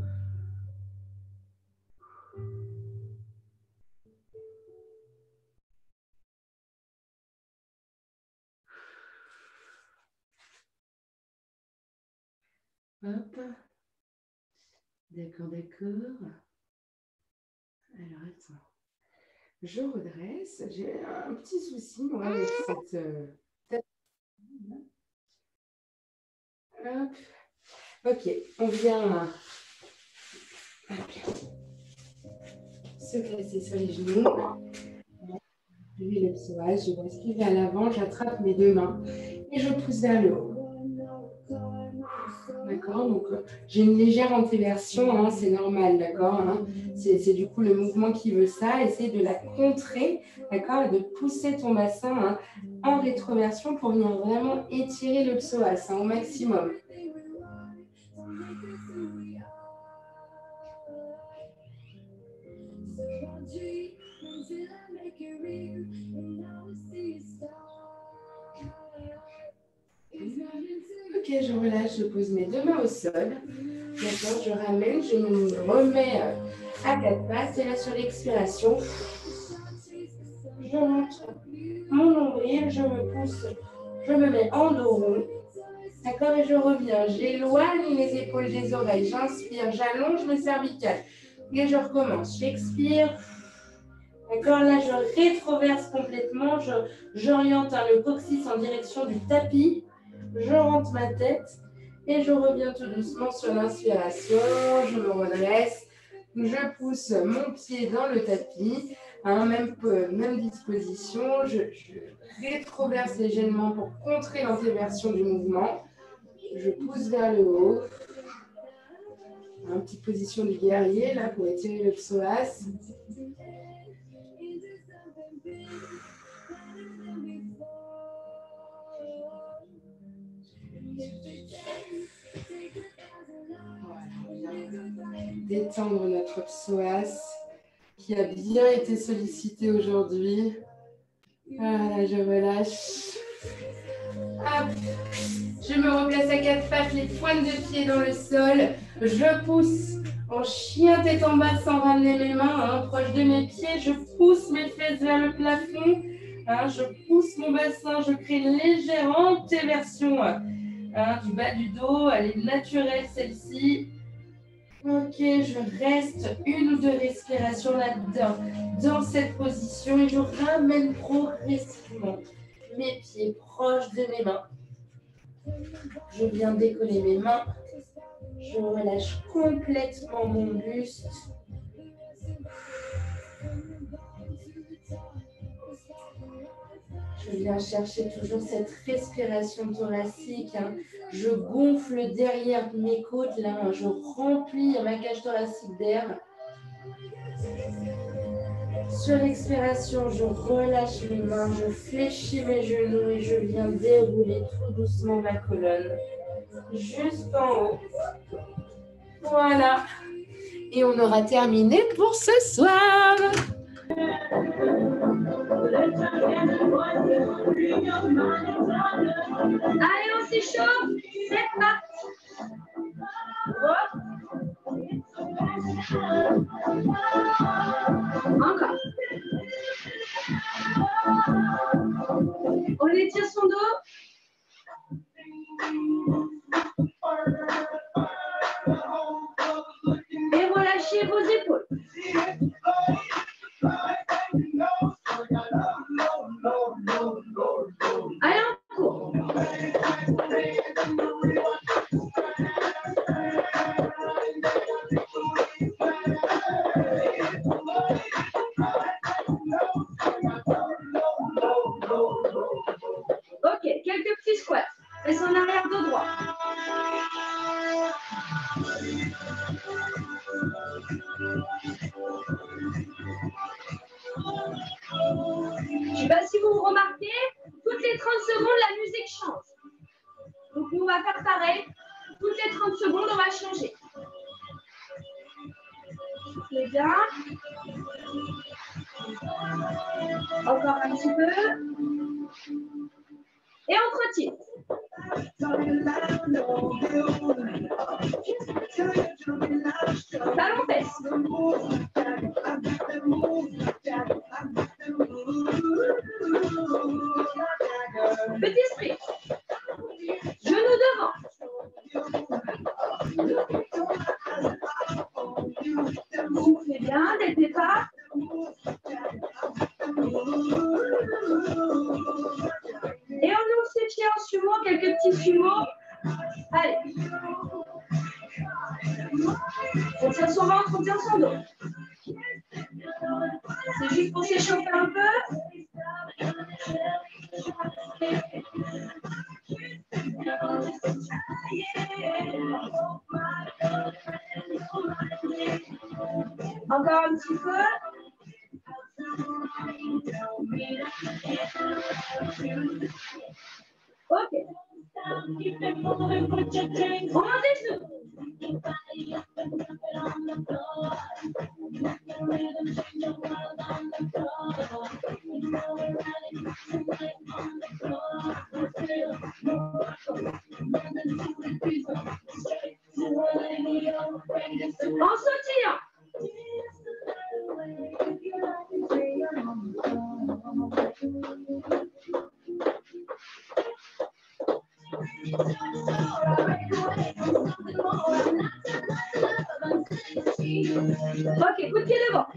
S1: Hop. D'accord, d'accord. Alors, attends. Je redresse. J'ai un petit souci, moi, avec cette tête. Hop. Ok, on vient se placer sur les genoux. Je mets le psoas, je bascule vers l'avant, j'attrape mes deux mains et je pousse vers le haut. D'accord, donc j'ai une légère antéversion, hein, c'est normal, d'accord hein, c'est du coup le mouvement qui veut ça. Essaye de la contrer, d'accord, et de pousser ton bassin hein, en rétroversion pour venir vraiment étirer le psoas hein, au maximum. Ok, je relâche, je pose mes deux mains au sol. D'accord, je ramène, je me remets à quatre pattes. Et là, sur l'expiration, je monte mon nombril, je me pousse, je me mets en dos rond. D'accord, et je reviens. J'éloigne mes épaules des oreilles. J'inspire, j'allonge mes cervicales. Et je recommence. J'expire. D'accord, là, je rétroverse complètement. J'oriente le coccyx en direction du tapis. Je rentre ma tête et je reviens tout doucement sur l'inspiration. Je me redresse. Je pousse mon pied dans le tapis. Hein, même disposition. Je rétroverse légèrement pour contrer l'antéversion du mouvement. Je pousse vers le haut. Une petite position du guerrier là pour étirer le psoas. Détendre notre psoas qui a bien été sollicité aujourd'hui. Voilà, je relâche. Hop. Je me replace à quatre pattes, les pointes de pied dans le sol. Je pousse en chien tête en bas sans ramener mes mains, hein, proche de mes pieds. Je pousse mes fesses vers le plafond. Hein, je pousse mon bassin, je crée une légère antéversion du bas du dos. Elle est naturelle celle-ci. Ok, je reste une ou deux respirations là-dedans, dans cette position, et je ramène progressivement mes pieds proches de mes mains. Je viens décoller mes mains. Je relâche complètement mon buste. Je viens chercher toujours cette respiration thoracique. Hein. Je gonfle derrière mes côtes. Là, hein. Je remplis ma cage thoracique d'air. Sur l'expiration, je relâche mes mains. Je fléchis mes genoux et je viens dérouler tout doucement ma colonne. Jusqu'en haut. Voilà. Et on aura terminé pour ce soir.
S2: Allez, on s'échauffe. C'est parti. Encore. On étire son dos. Et relâchez vos épaules. Allez, on court. Ok, quelques petits squats. Laisse en arrière dos droit. Je ne sais pas si vous remarquez, toutes les 30 secondes, la musique change. Donc, nous, on va faire pareil. Toutes les 30 secondes, on va changer. Soufflez bien. Encore un petit peu. Et on trottine. Talon fesse. Petit sprint. Genou devant. Soufflez bien dès le départ. Et on ouvre ses pieds en sumo, quelques petits sumos. Allez. On tient son ventre, on tient son dos. C'est juste pour s'échauffer un peu. Encore un petit peu. Ok. On monte les genoux. En sautillant. Ok, coup de pied devant.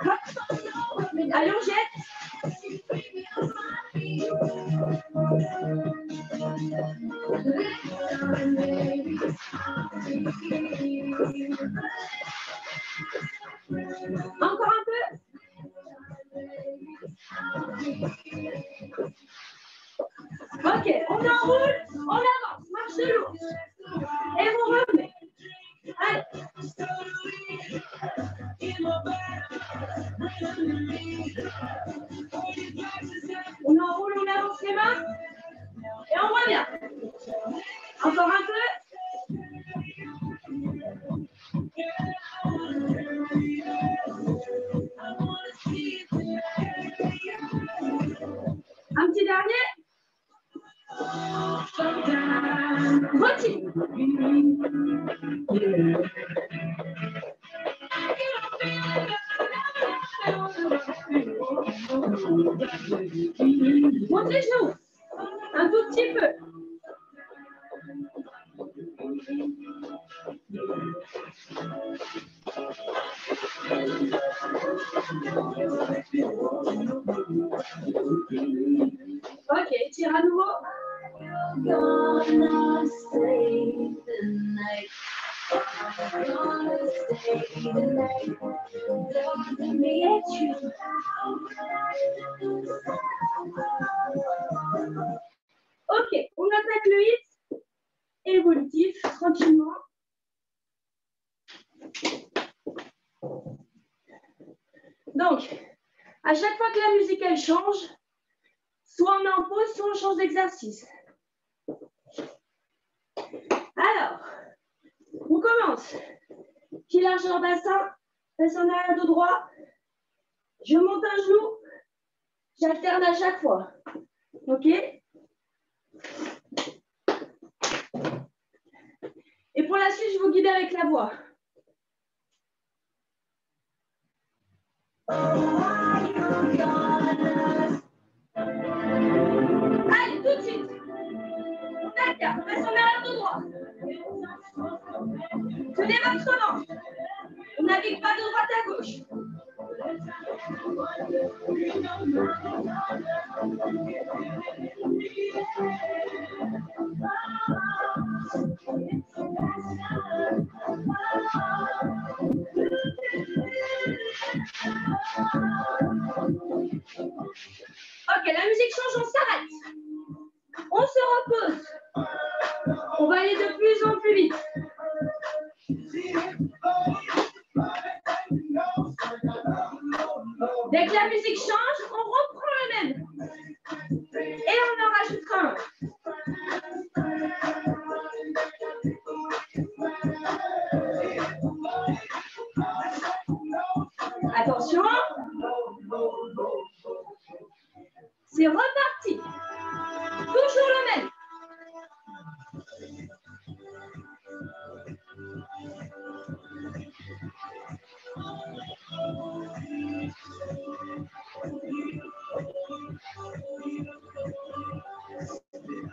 S2: Hop. Allez, on jette. Encore un peu. Ok, on enroule, on avance, marche de l'eau. Et vous revenez. Allez. On enroule, on avance les mains. Et on revient. Encore un peu. Un petit dernier. Retire. Monte les genoux. Un tout petit peu. Ok, tire à nouveau. Ok, on attaque le hit évolutif tranquillement. Donc, à chaque fois que la musique elle change, soit on est en pause, soit on change d'exercice. Alors, on commence Pied large dans le bassin, bassin en arrière dos droit. Je monte un genou, j'alterne à chaque fois. OK? Et pour la suite, je vous guide avec la voix. Allez, tout de suite. On alterne, passe en arrière dos droit. Tenez votre ventre. On navigue pas de droite à gauche. Ok, la musique change, on s'arrête. On se repose. On va aller de plus en plus vite. Dès que la musique change, on reprend le même. Et on en rajoutera un. Attention. C'est reparti. Toujours le même.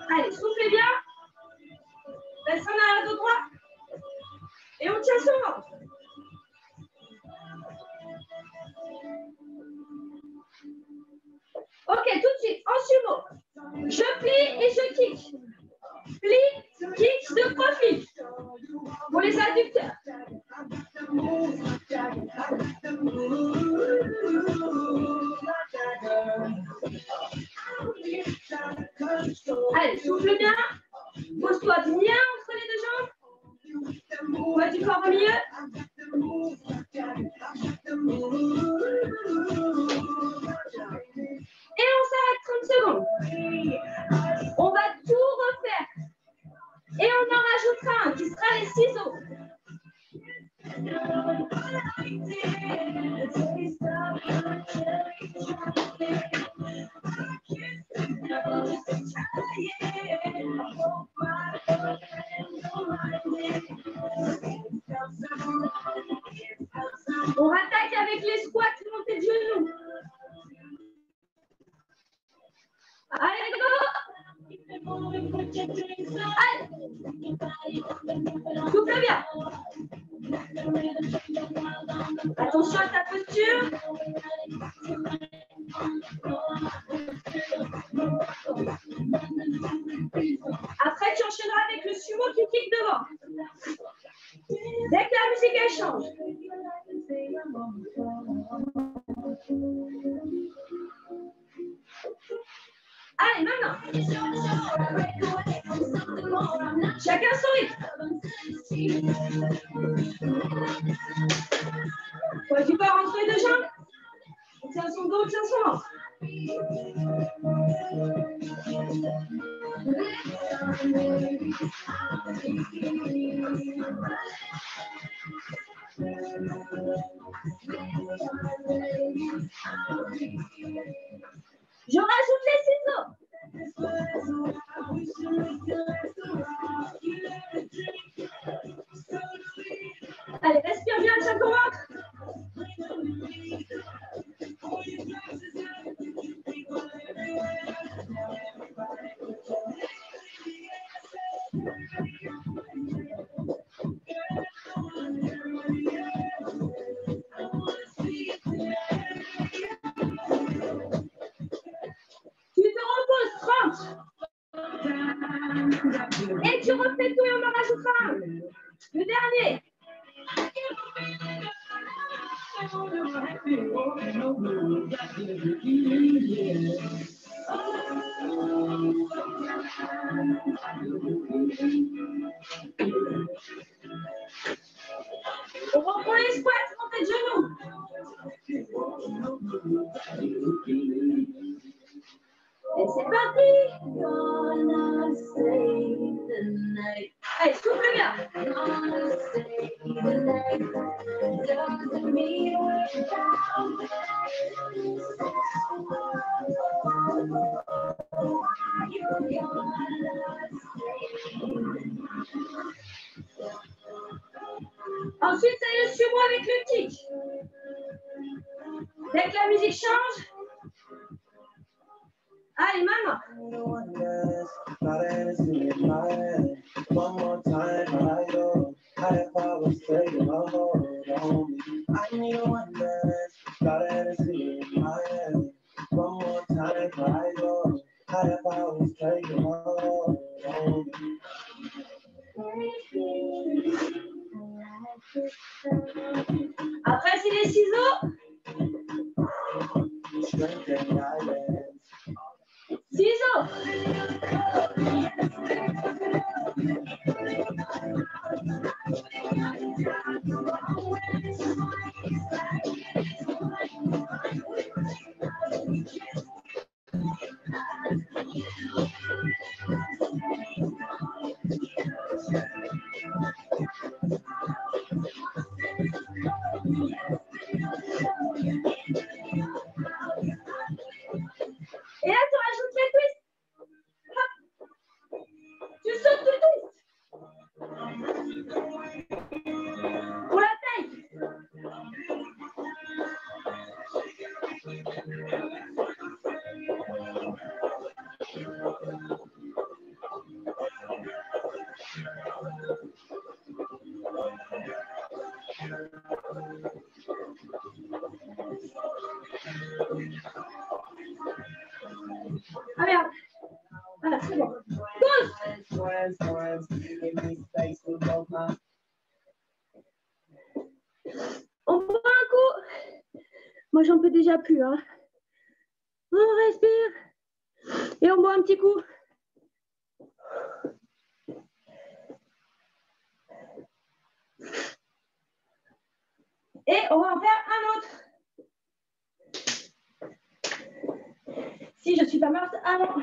S2: Allez, soufflez bien. Bassin en arrière dos droit. Et on tient son ventre. Ok, tout de suite, en sumo. Je plie et je kick. Plie, kick de profil. Pour les adducteurs. Allez, souffle bien. Pose-toi bien entre les deux jambes. Poids du corps au milieu. Et on s'arrête 30 secondes. On va tout refaire. Et on en rajoutera un qui sera les ciseaux. On attaque avec les squats montées de genoux. Allez, go! Allez! Souffle bien. Attention à ta posture. Après, tu enchaîneras avec le sumo qui kick devant. Dès que la musique elle change. Allez, maintenant. Chacun son rythme. Poids du corps entre les deux jambes. On tient son dos, on tient son ventre. Je rajoute les ciseaux. Allez, respire bien, tiens ton ventre. Et tu refais tout et on en rajoutera un. Le dernier. On reprend les squats, montez de genoux. Et c'est parti. Allez, Souffle bien. Ensuite, ça y est, suis-moi avec le tic. Dès que la musique change. Allez, maman. Après, c'est les ciseaux. Ciseaux. Et là, tu rajoutes les twists. Hop. Tu sautes le twist. Pour la taille. Allez, hop. Voilà, c'est bon. Pause. On prend un coup. Moi, j'en peux déjà plus. Hein. On respire. Et on boit un petit coup. Et on va en faire un autre. Si je suis pas morte avant.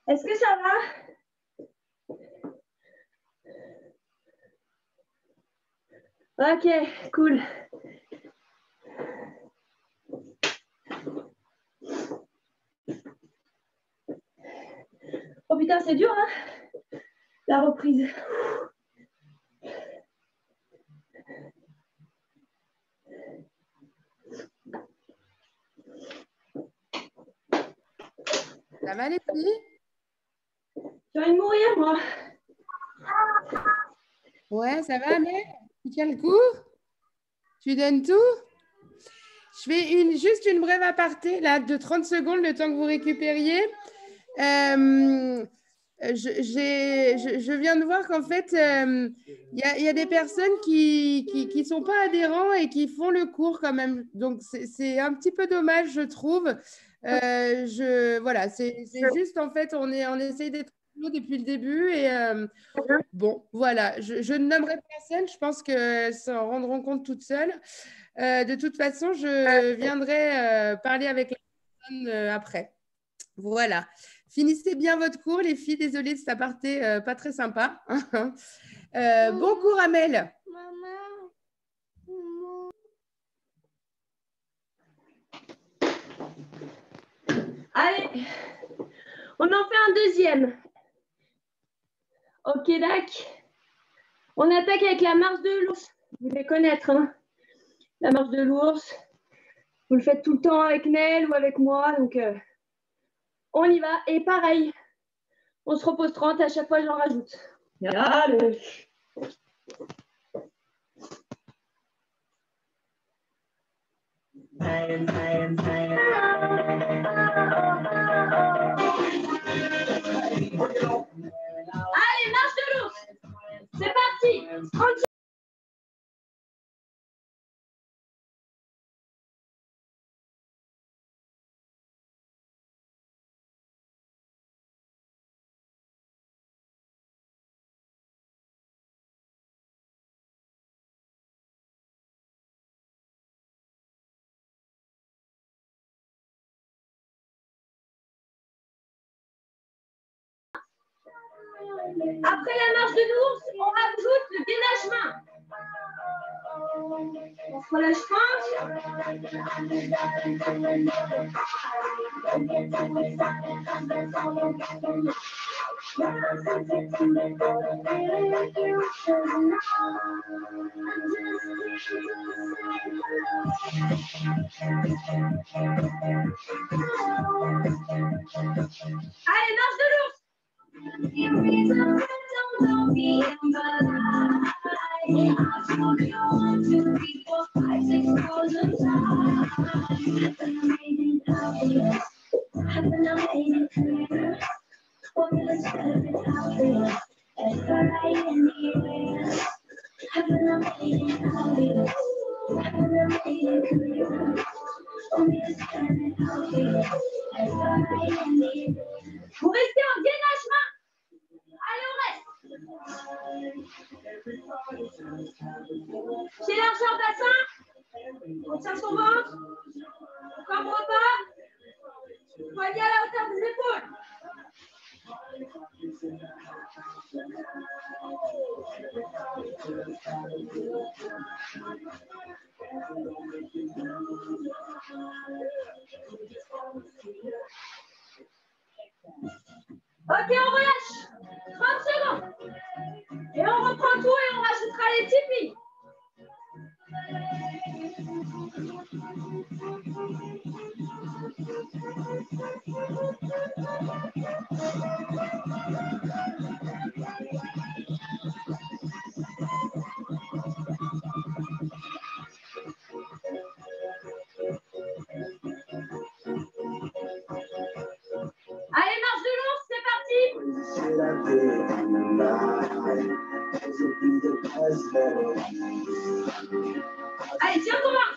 S2: Est-ce que ça va? Ok, cool. Oh putain, c'est dur, hein? La reprise.
S1: Ça va les filles?
S2: J'ai envie de mourir, moi.
S1: Ouais, ça va, mais tu tiens le coup? Tu donnes tout? Je fais juste une brève aparté là, de 30 secondes, le temps que vous récupériez. Je viens de voir qu'en fait, y a des personnes qui sont pas adhérents et qui font le cours quand même. Donc, c'est un petit peu dommage, je trouve. Voilà, c'est juste, en fait, on essaye d'être depuis le début et bon, voilà. Je ne nommerai personne, je pense qu'elles s'en rendront compte toutes seules. De toute façon, je viendrai parler avec la personne après. Voilà. Finissez bien votre cours, les filles. Désolée de cet aparté pas très sympa. Bon cours, Amel.
S2: Allez, on en fait un deuxième. Ok, dac. On attaque avec la marche de l'ours. Vous devez connaître, hein? La marche de l'ours. Vous le faites tout le temps avec Nel ou avec moi. Donc, on y va. Et pareil, on se repose 30. À chaque fois, j'en rajoute. Allez. Allez, marche de l'ours. C'est parti. 30. Après la marche de l'ours, on rajoute le gainage main. On se relâche pas. Allez, marche de l'ours. Vous restez en gainage main. Allez, on reste. J'ai largeur bassin. On tient son ventre. On cambre pas. Poignet à la hauteur des épaules. Ok, on relâche. 30 secondes. Et on reprend tout et on rajoutera les tipis. Allez, marche de l'ours, c'est parti. Allez, tiens ton main.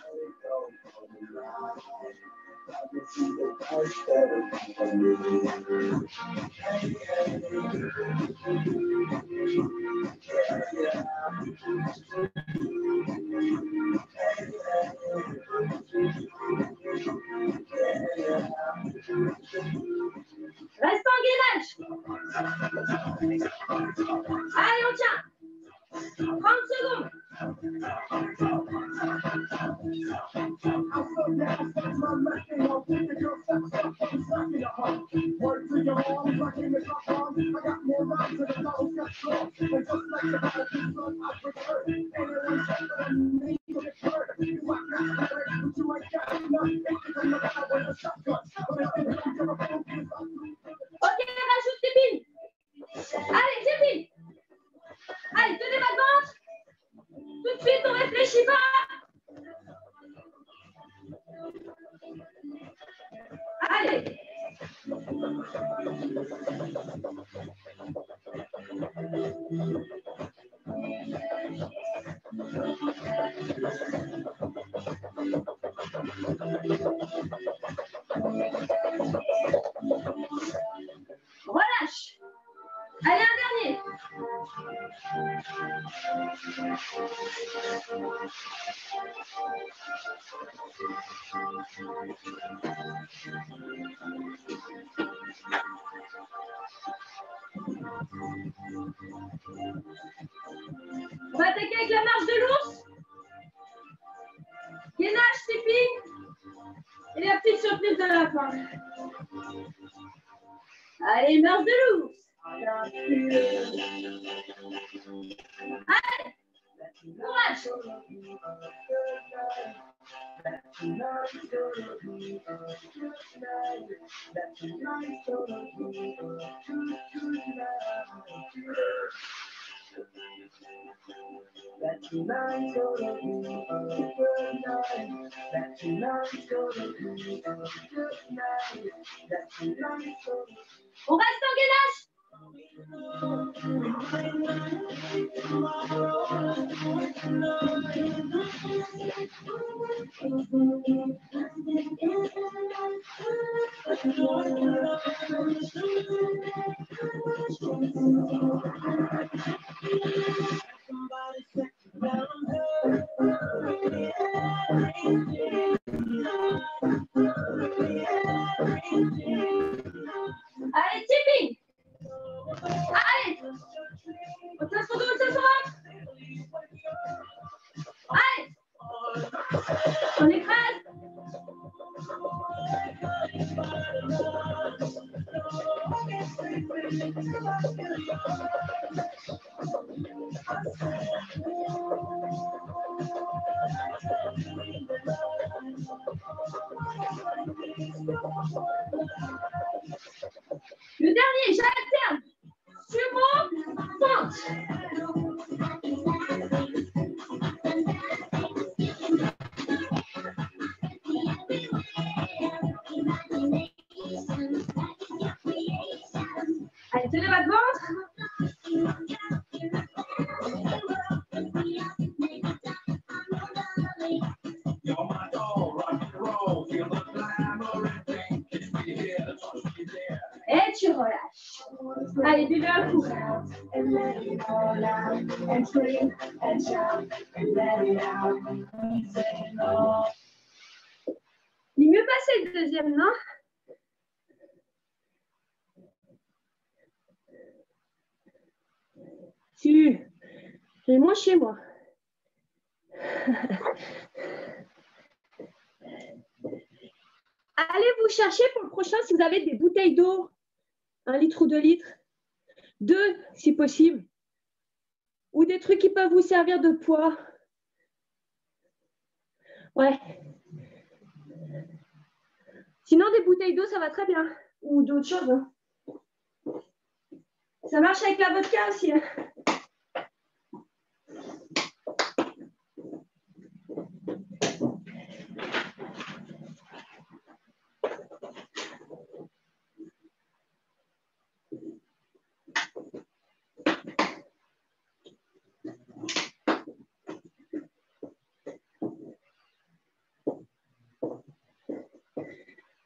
S2: Reste en gainage. Allez, on tient. 30 secondes. Ok, rajoute tes billes. Allez, c'est billes. Allez, tenez votre ventre. Tout de suite, on réfléchit pas. Allez. Relâche. Allez, un dernier. On va attaquer avec la marche de l'ours. Gainage, tipping. Et la petite surprise de la fin. Allez, marche de l'ours. Allez, courage. On reste en gainage. Allez, tipping. Allez. Le dernier, j'alterne. Sumo, fente. Allez, tenez votre ventre. Et tu relâches. Allez, buvez un coup. Il est mieux passé le deuxième, non? Si, j'ai moins chez moi. Allez vous chercher pour le prochain si vous avez des bouteilles d'eau, 1 litre ou 2 litres, 2 si possible, ou des trucs qui peuvent vous servir de poids. Ouais. Sinon, des bouteilles d'eau, ça va très bien, ou d'autres choses. Hein. Ça marche avec la vodka aussi. Hein.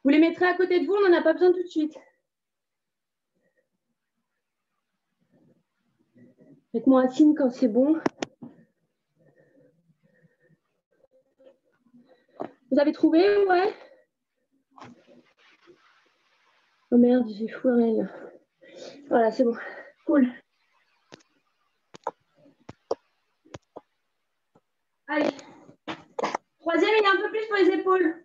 S2: Vous les mettrez à côté de vous, on n'en a pas besoin tout de suite. Faites-moi un signe quand c'est bon. Vous avez trouvé? Ouais. Oh merde, j'ai foiré là. Voilà, c'est bon. Cool. Allez. Troisième, il y a un peu plus pour les épaules.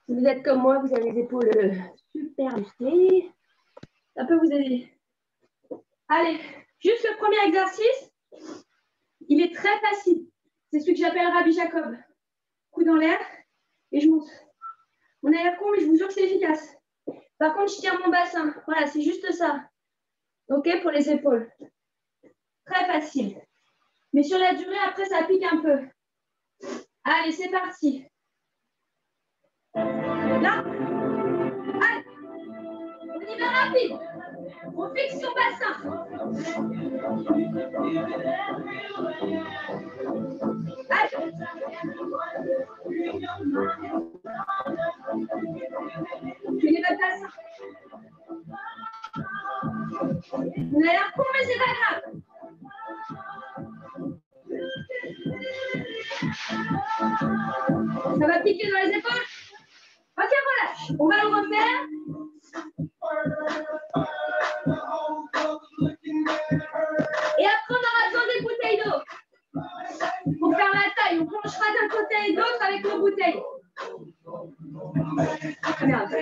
S2: Si vous êtes comme moi, vous avez les épaules super musclées. Ça peut vous aider. Allez, juste le premier exercice. Il est très facile. C'est celui que j'appelle Rabbi Jacob. Coup dans l'air et je monte. On a l'air con, mais je vous jure que c'est efficace. Par contre, je tire mon bassin. Voilà, c'est juste ça. OK, pour les épaules. Très facile. Mais sur la durée, après, ça pique un peu. Allez, c'est parti. Là. Allez. On y va rapide. On fixe son bassin. Allez. Tenez votre bassin. Vous avez l'air con, mais c'est pas grave. Ça va piquer dans les épaules. Ok, relâche. On va le refaire. Et après, on aura besoin des bouteilles d'eau. Pour faire la taille, on penchera d'un côté et de l'autre avec nos bouteilles. Merde.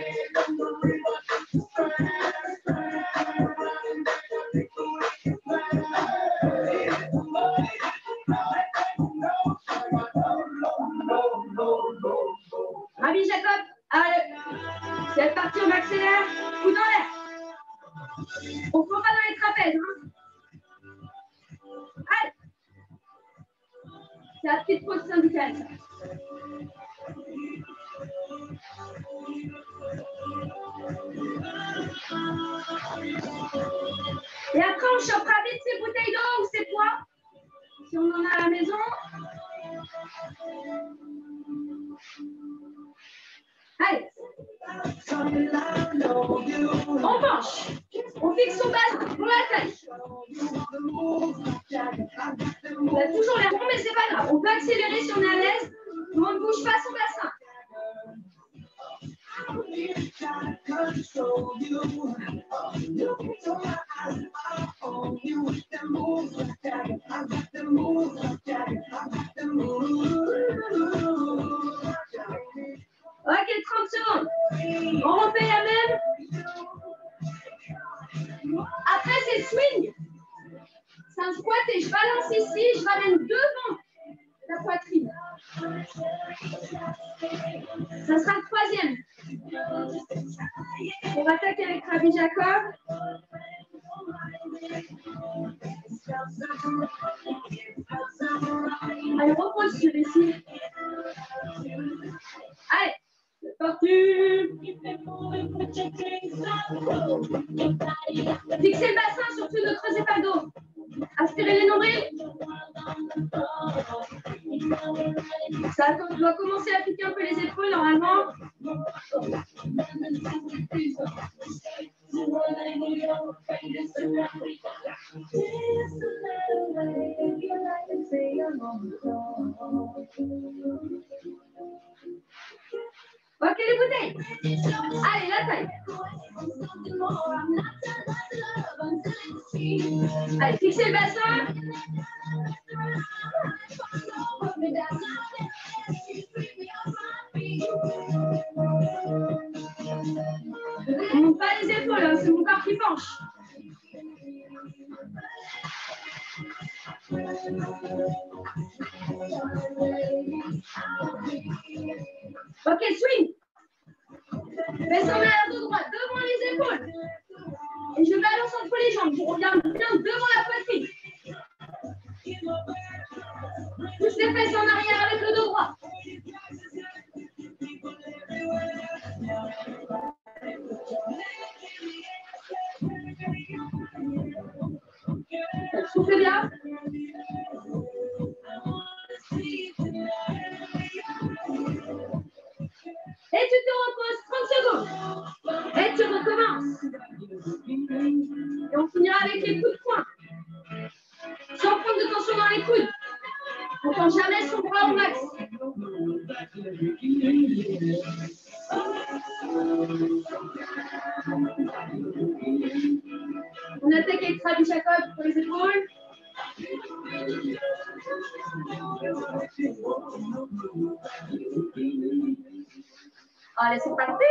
S2: Rabbi Jacob, allez. C'est parti, on accélère. Coup dans l'air. On ne prend pas dans les trapèzes. Hein. Allez. C'est la petite pause syndicale. Ça. Et après, on chopera vite ces bouteilles d'eau ou ces poids. Si on en a à la maison. Allez. On penche. On fixe son bassin pour la taille. On a toujours l'air rond, mais c'est pas grave. On peut accélérer si on est à l'aise, mais on ne bouge pas son bassin. Ok, 30 secondes. je balance ici, je ramène devant la poitrine. Ça sera le troisième. On attaque avec Rabbi Jacob. Allez, repose sur ici. Allez, c'est parti. Fixez le bassin, surtout ne creusez pas le dos. Aspirez les nombrils. Ça doit commencer à piquer un peu les épaules normalement. Ok les bouteilles. Allez, la taille. Allez, fixez le bassin. Je ne monte pas les épaules, hein, c'est mon corps qui penche. Ok, swing. Baisse en arrière de droite, devant les épaules. Et je balance entre les jambes. Je regarde bien devant la poitrine. Pousse les fesses en arrière avec le dos droit. Soufflez bien. Et tu te reposes 30 secondes. Et tu recommences. Et on finira avec les coups de poing. Sans prendre de tension dans les coudes. On tend jamais son bras au max. On attaque avec Rabbi Jacob pour les épaules. Allez, c'est parti.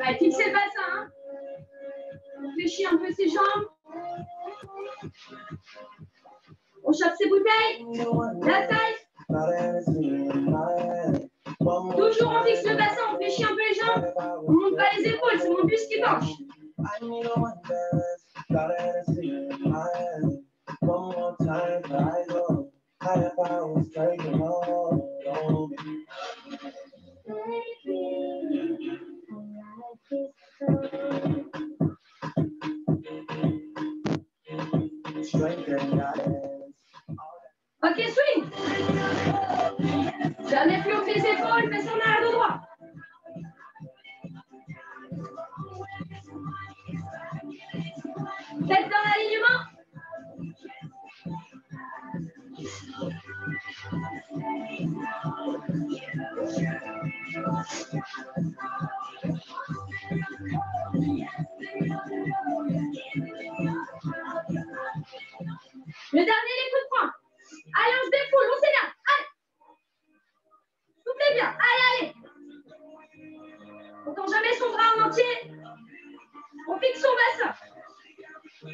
S2: Allez, fixez le bassin. Hein. On fléchit un peu ses jambes. On chope ses bouteilles. La taille. Toujours on fixe le bassin, on fléchit un peu les jambes. On ne monte pas les épaules, c'est mon buste qui penche. Ok, swing. Jamais plus haut que les épaules, mais en arrière de droit. Tête dans l'alignement. Le dernier, les coups de poing. Allez, on se défoule, on s'énerve. Allez. Soufflez bien. Allez, allez. On tend jamais son bras en entier. On fixe son bassin. On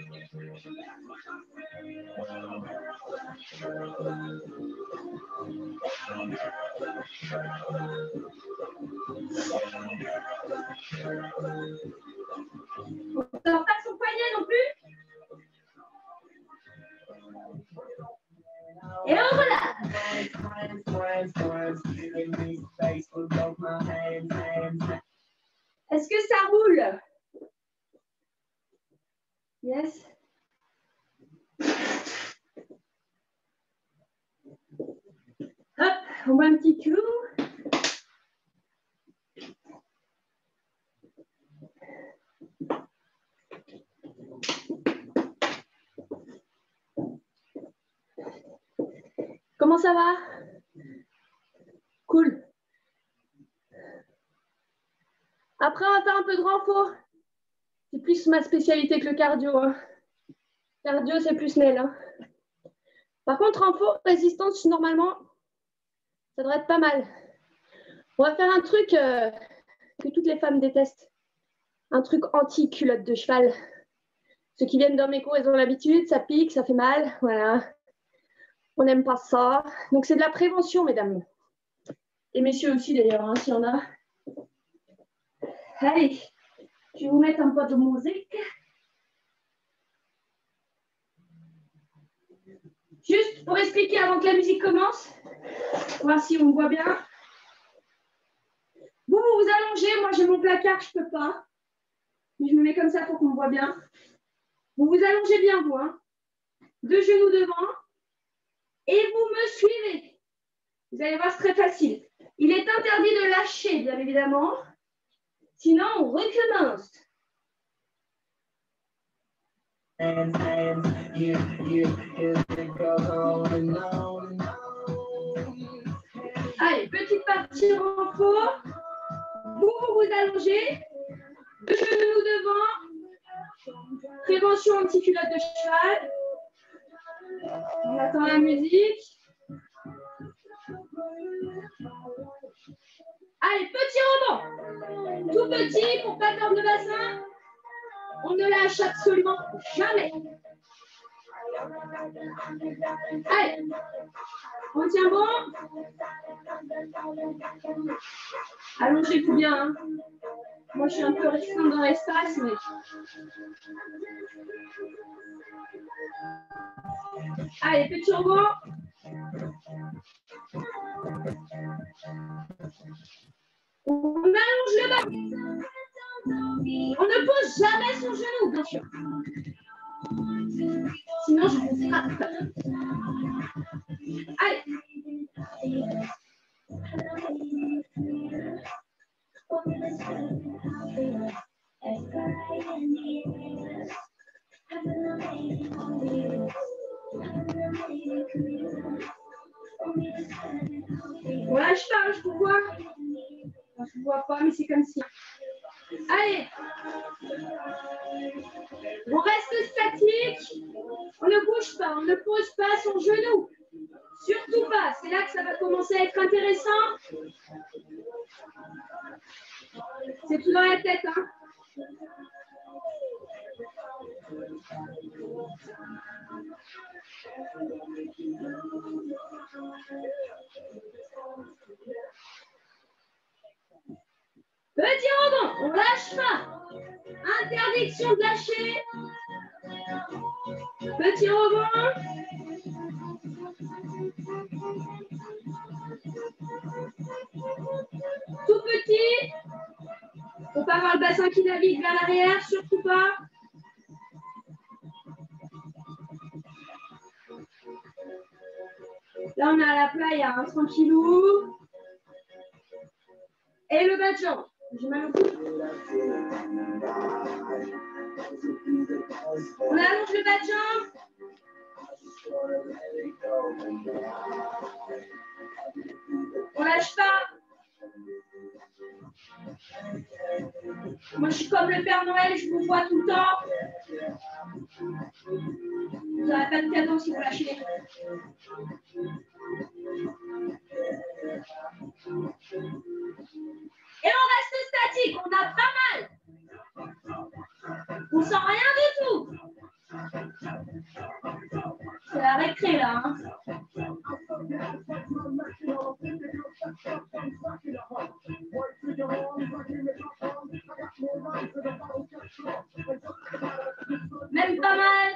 S2: ne tord pas son poignet non plus. Et on relâche. Est-ce que ça roule? Yes. Hop, on voit un petit clou. Comment ça va? Cool. Après, on va faire un peu de renfort. C'est plus ma spécialité que le cardio. Hein. Cardio, c'est plus Nel. Hein. Par contre, renfort, résistance, normalement, ça devrait être pas mal. On va faire un truc que toutes les femmes détestent. Un truc anti-culotte de cheval. Ceux qui viennent dans mes cours, ils ont l'habitude, ça pique, ça fait mal. Voilà. On n'aime pas ça. Donc, c'est de la prévention, mesdames. Et messieurs aussi, d'ailleurs, hein, s'il y en a. Allez, je vais vous mettre un peu de musique. Juste pour expliquer avant que la musique commence, voir si on me voit bien. Vous vous allongez, moi j'ai mon placard, je ne peux pas. Mais je me mets comme ça pour qu'on me voit bien. Vous vous allongez bien, vous. Hein. Deux genoux devant. Et vous me suivez. Vous allez voir, c'est très facile. Il est interdit de lâcher, bien évidemment. Sinon, on recommence. Allez, petite partie renfort. Vous vous allongez. Deux genoux devant. Prévention anti-culotte de cheval. On attend la musique. Allez, petit rebond. Tout petit pour pas perdre le bassin. On ne lâche absolument jamais. Allez, on tient bon. Allongez-vous bien. Hein. Moi, je suis un peu restreinte dans l'espace, mais... Allez, petit rebond. On allonge le bas. On ne pose jamais son genou, bien sûr. Sinon, je vous frappe. Allez. On lâche pas, je vous vois. Je ne vois pas, mais c'est comme si. Allez. On reste statique. On ne bouge pas, on ne pose pas son genou. Surtout pas. C'est là que ça va commencer à être intéressant. C'est tout dans la tête, hein. Petit rebond, on lâche pas. Interdiction de lâcher. Petit rebond. Tout petit. Faut pas avoir le bassin qui navigue vers l'arrière, surtout pas. Là, on est à la playa, hein, tranquillou. Et le bas de jambe. J'ai mal au cou. On allonge le bas de jambe. On lâche pas. Moi, je suis comme le Père Noël, je vous vois tout le temps. Vous n'aurez pas de cadeau si vous lâchez. Et on reste statique, on a pas mal. On sent rien du tout. C'est la récré là. Hein. Même pas mal.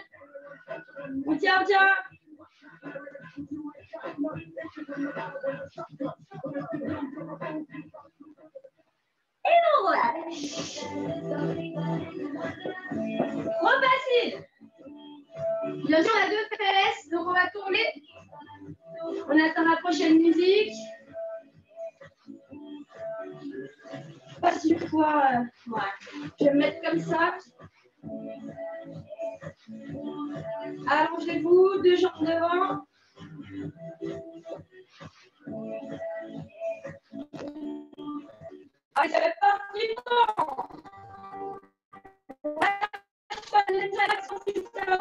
S2: On tient, on tient. Et on relâche. Trop facile. Bien sûr, on a deux fesses, donc on va tourner. On attend la prochaine musique. Je sais pas si je vois. Ouais. Je vais me mettre comme ça. Allongez-vous, deux jambes devant. Ah, ça fait partie du temps. Je fais une action systématique.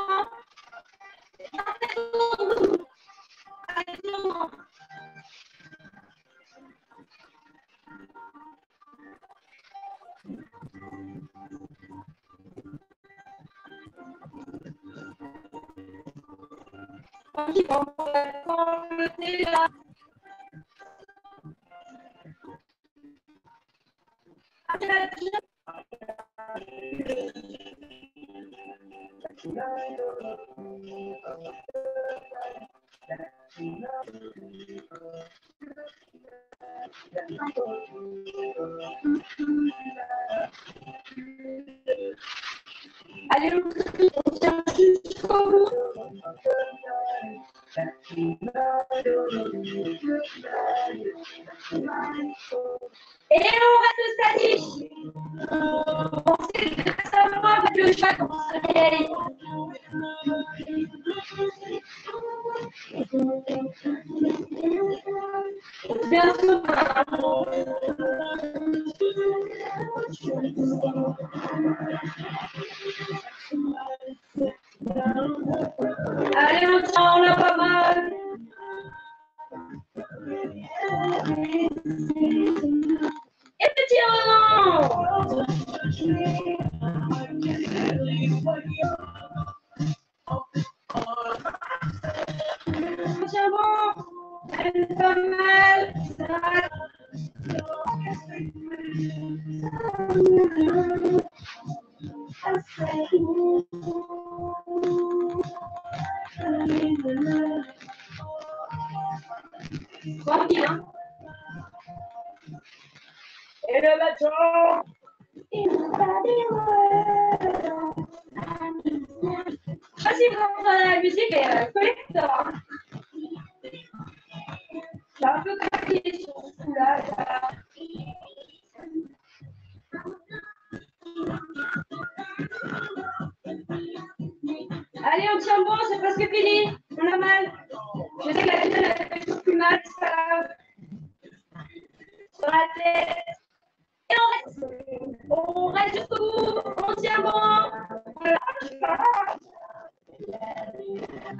S2: Allez, on tient jusqu'au bout. Et on reste statique. Pensez grâce à moi avec le chat quand on se réveille. Bien sûr. Allez, on tient, on a pas mal. Et petit roman. Tiens bon, c'est pas mal. Tranquille, hein. Et le bateau. Je sais pas si vous entendez la musique, mais collector. J'ai un peu craqué sur ce coup-là. Allez, on tient bon, c'est presque fini. On a mal. Je sais que la tête a fait plus mal, c'est pas grave. Sur la tête. Et on reste jusqu'au bout. On tient bon. On lâche pas.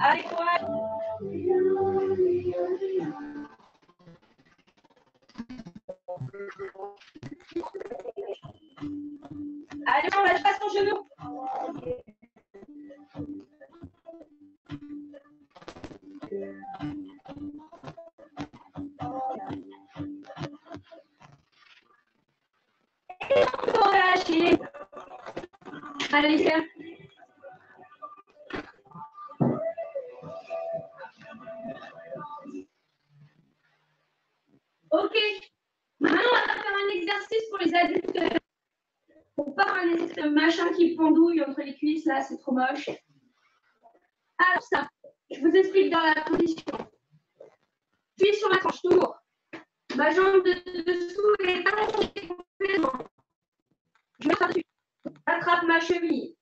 S2: Allez, courage. Allez, on lâche pas son genou. Et on peut relâcher. Allez, tiens. Ok. Maintenant, on va faire un exercice pour les adultes. Pour pas un espèce de machin qui pendouille entre les cuisses, là, c'est trop moche. Alors ça, je vous explique dans la position. Je suis sur ma tranche, toujours. Ma jambe de dessous est allongée complètement. Je me dessus. Attrape ma cheville.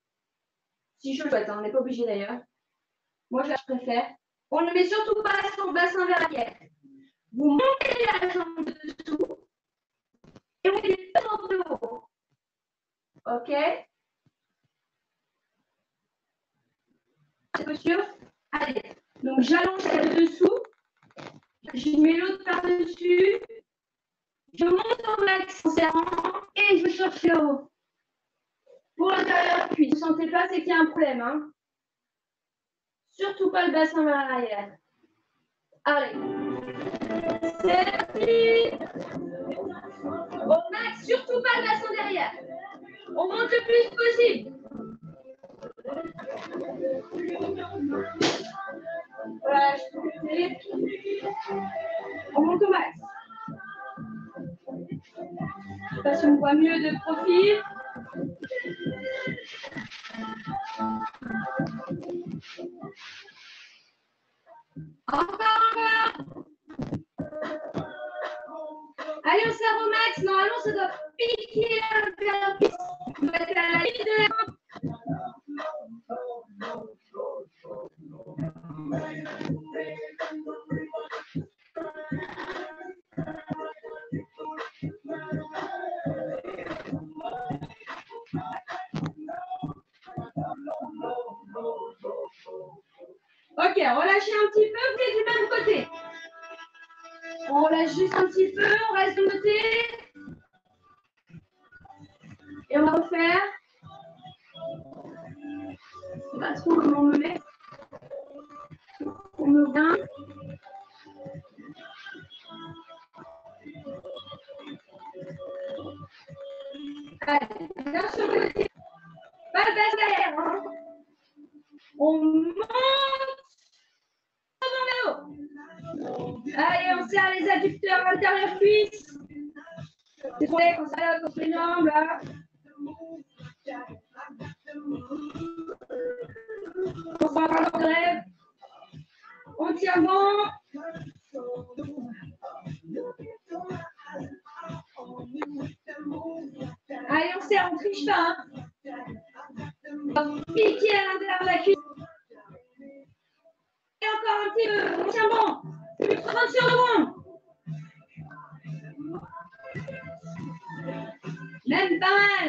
S2: Si je le souhaite, on n'est pas obligé d'ailleurs. Moi, je préfère. On ne met surtout pas son bassin vers l'arrière. Vous montez la jambe de dessous et vous mettez les jambes de haut. Ok? C'est posture? Allez. Donc, j'allonge celle de dessous. Je mets l'autre par-dessus. Je monte au max en serrant et je cherche le haut. Pour l'intérieur, puis ne sentez pas, c'est qu'il y a un problème. Hein. Surtout pas le bassin vers l'arrière. Allez. C'est parti. Au max, surtout pas le bassin derrière. On monte le plus possible. Voilà, on monte au max. Je sais pas si on voit mieux de profil. Encore. Allez, on serre au max. Normalement, ça doit piquer à l'intérieur. On va être à la limite de la jambe. relâchez un petit peu, vous êtes du même côté. On relâche juste un petit peu, on reste de côté. Et on va refaire. Je sais pas trop comment on me met. On me vient. Allez, bien sur le côté. Pas le bas derrière. Hein. On monte dans le haut. Allez, on serre les adducteurs intérieurs cuisses. C'est pour les quand ça là, contre les jambes là. On s'en va dans le rêve. On tient bon. Allez, on serre, on ne triche pas. Hein. On va piquer à l'intérieur de la cuisse. Et encore un petit peu. On tient bon. Plus 30 secondes. Même pas mal.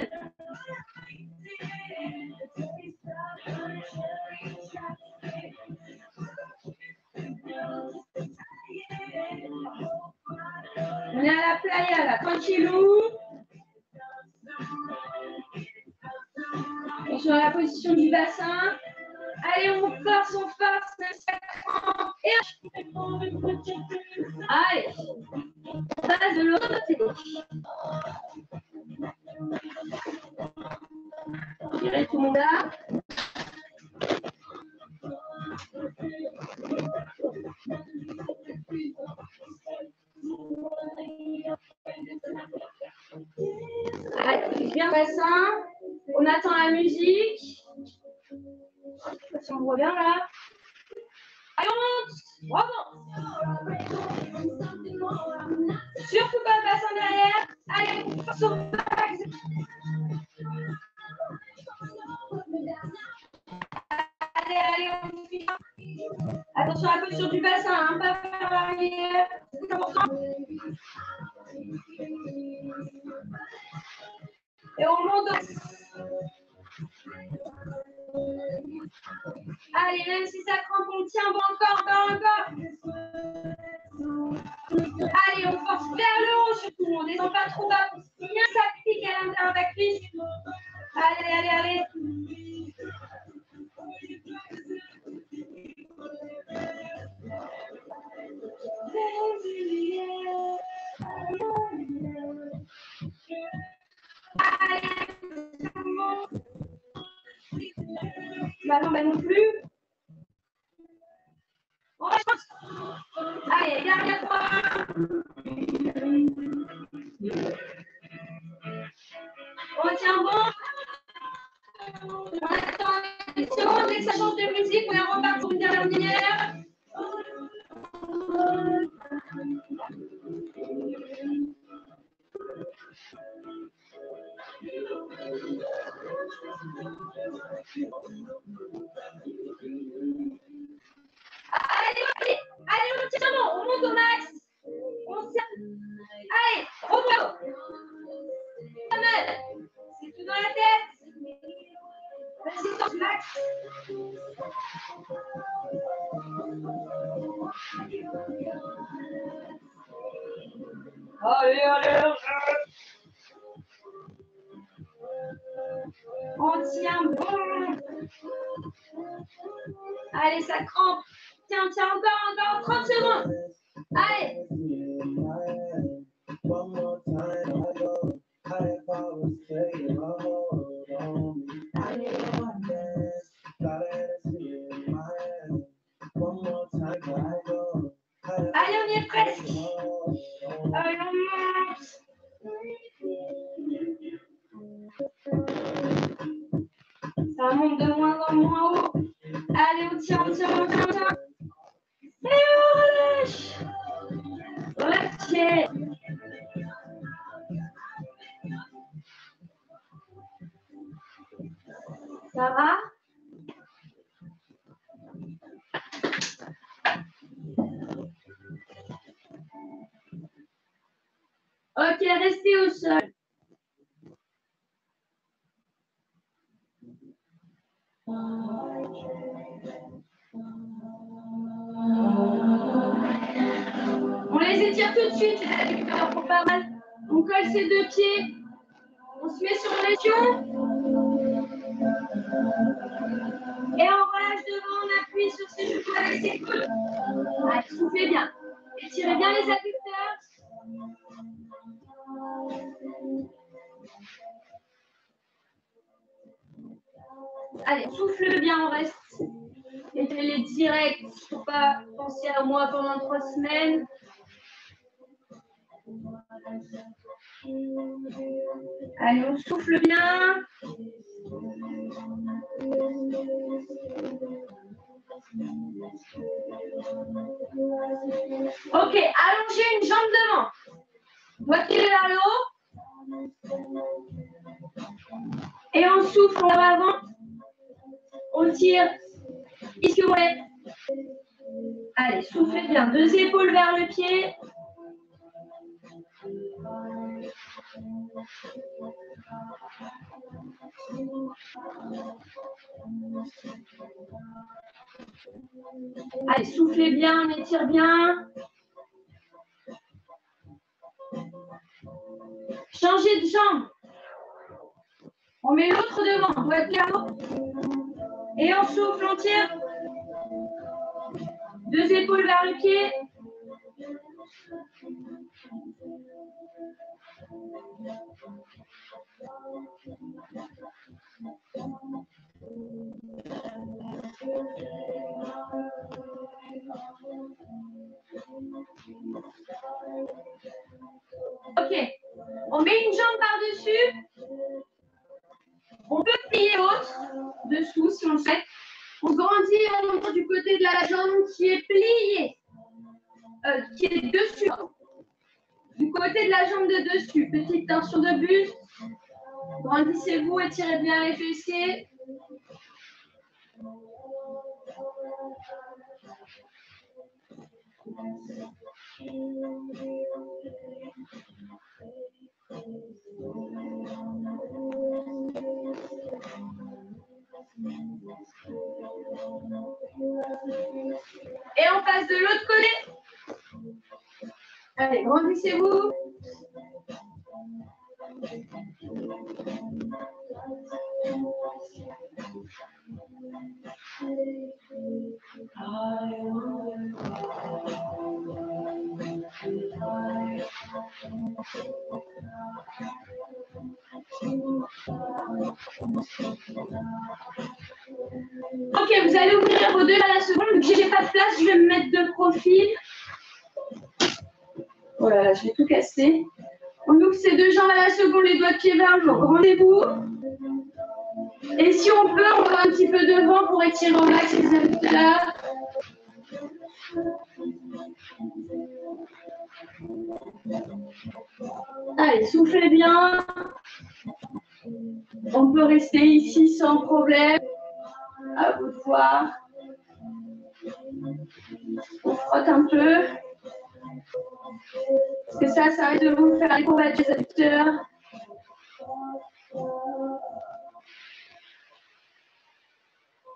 S2: On est à la playa là, tranquillou. On est sur la position du bassin. Allez, on force, même si ça crampe. Et allez, on passe de l'autre côté. Tirez tout le monde là. Allez, bien bassin. On attend la musique. Je sais pas si on voit bien là. Allez, on monte. Surtout pas le bassin derrière. Allez, force au max. Allez, on finit. Attention à la position du bassin, hein, pas vers l'arrière. C'est important. Et on monte. Allez, même si ça crampe, on le tient bon encore. Allez, on force vers le haut surtout. On ne descend pas trop bas. Bien ça pique à l'intérieur de la cuisse. Allez. La jambe non plus. On recommence. Allez, dernière fois. On tient bon. On attend une seconde dès que ça change de musique. On est reparti pour une dernière. Allez, on tient bon, on monte au max. On tient. Allez, au bout. Pas mal. C'est tout dans la tête. Résistance max. Allez. On tient bon. Allez, ça crampe. Tiens, encore 30 secondes. Allez. Allez, on y est presque. Allez, on monte. Ça monte de moins en moins haut. Allez, on tient. Et on relâche. Ok. Ça va? Ok, restez au sol. les étire tout de suite, les adducteurs pour pas mal. On colle ses deux pieds. On se met sur l'étion. Et on relâche devant, on appuie sur ses genoux avec ses coudes. Allez, soufflez bien. Étirez bien les adducteurs. Allez, souffle bien, on reste. Mettez-les direct. Il ne faut pas penser à moi pendant 3 semaines. Allez, on souffle bien. Ok, allongez une jambe devant. Doigt tiré vers le haut. Et on souffle en avant. On tire. Est-ce que vous voulez? Allez, soufflez bien. 2 épaules vers le pied. Allez, soufflez bien, on étire bien. Changez de jambe. On met l'autre devant, doigt de carreau. Et on souffle, on tire. 2 épaules vers le pied. Ok, on met une jambe par-dessus. On peut plier l'autre dessous si on le souhaite. On grandit, on monte du côté de la jambe qui est pliée, qui est dessus. Du côté de la jambe de dessus, petite tension de buste. Grandissez-vous, étirez bien les fessiers. Et on passe de l'autre côté. Allez, grandissez-vous. Ok, vous allez ouvrir vos 2 à la seconde. Vu que j'ai pas de place, je vais me mettre de profil. Oh là là, je vais tout casser. On ouvre ces 2 jambes à la seconde, les doigts de pied vers le haut. Rendez-vous. Et si on peut, on va un petit peu devant pour étirer au max les adducteurs. Allez, soufflez bien. On peut rester ici sans problème. À vous de voir. On frotte un peu. Parce que ça risque de vous faire les courbages des adducteurs.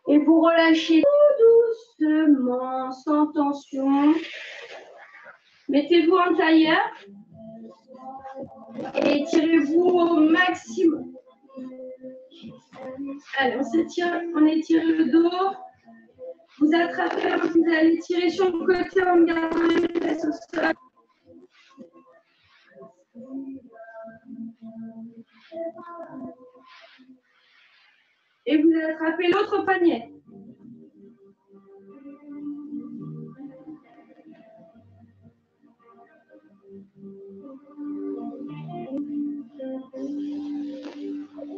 S2: Et vous relâchez tout doucement, sans tension. Mettez-vous en tailleur. Et étirez-vous au maximum. Allez, on s'étire, on étire le dos. Vous attrapez, vous allez tirer sur le côté en gardant les fesses au sol. Et vous attrapez l'autre poignet.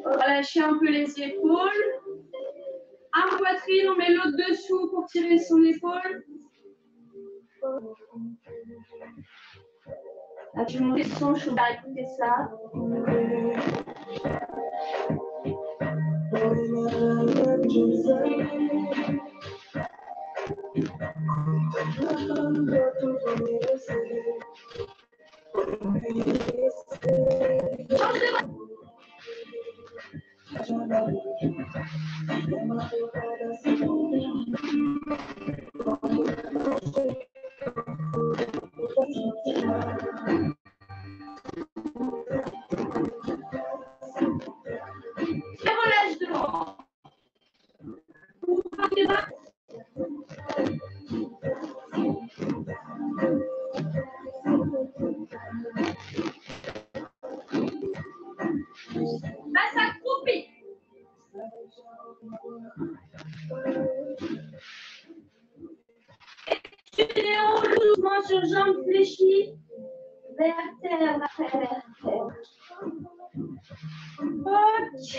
S2: Relâchez un peu les épaules. Un poitrine, on met l'autre dessous pour tirer son épaule. Là, je vais monter le son, je vais écouter ça. sur jambes fléchies. Vertèbre après vertèbre. Ok.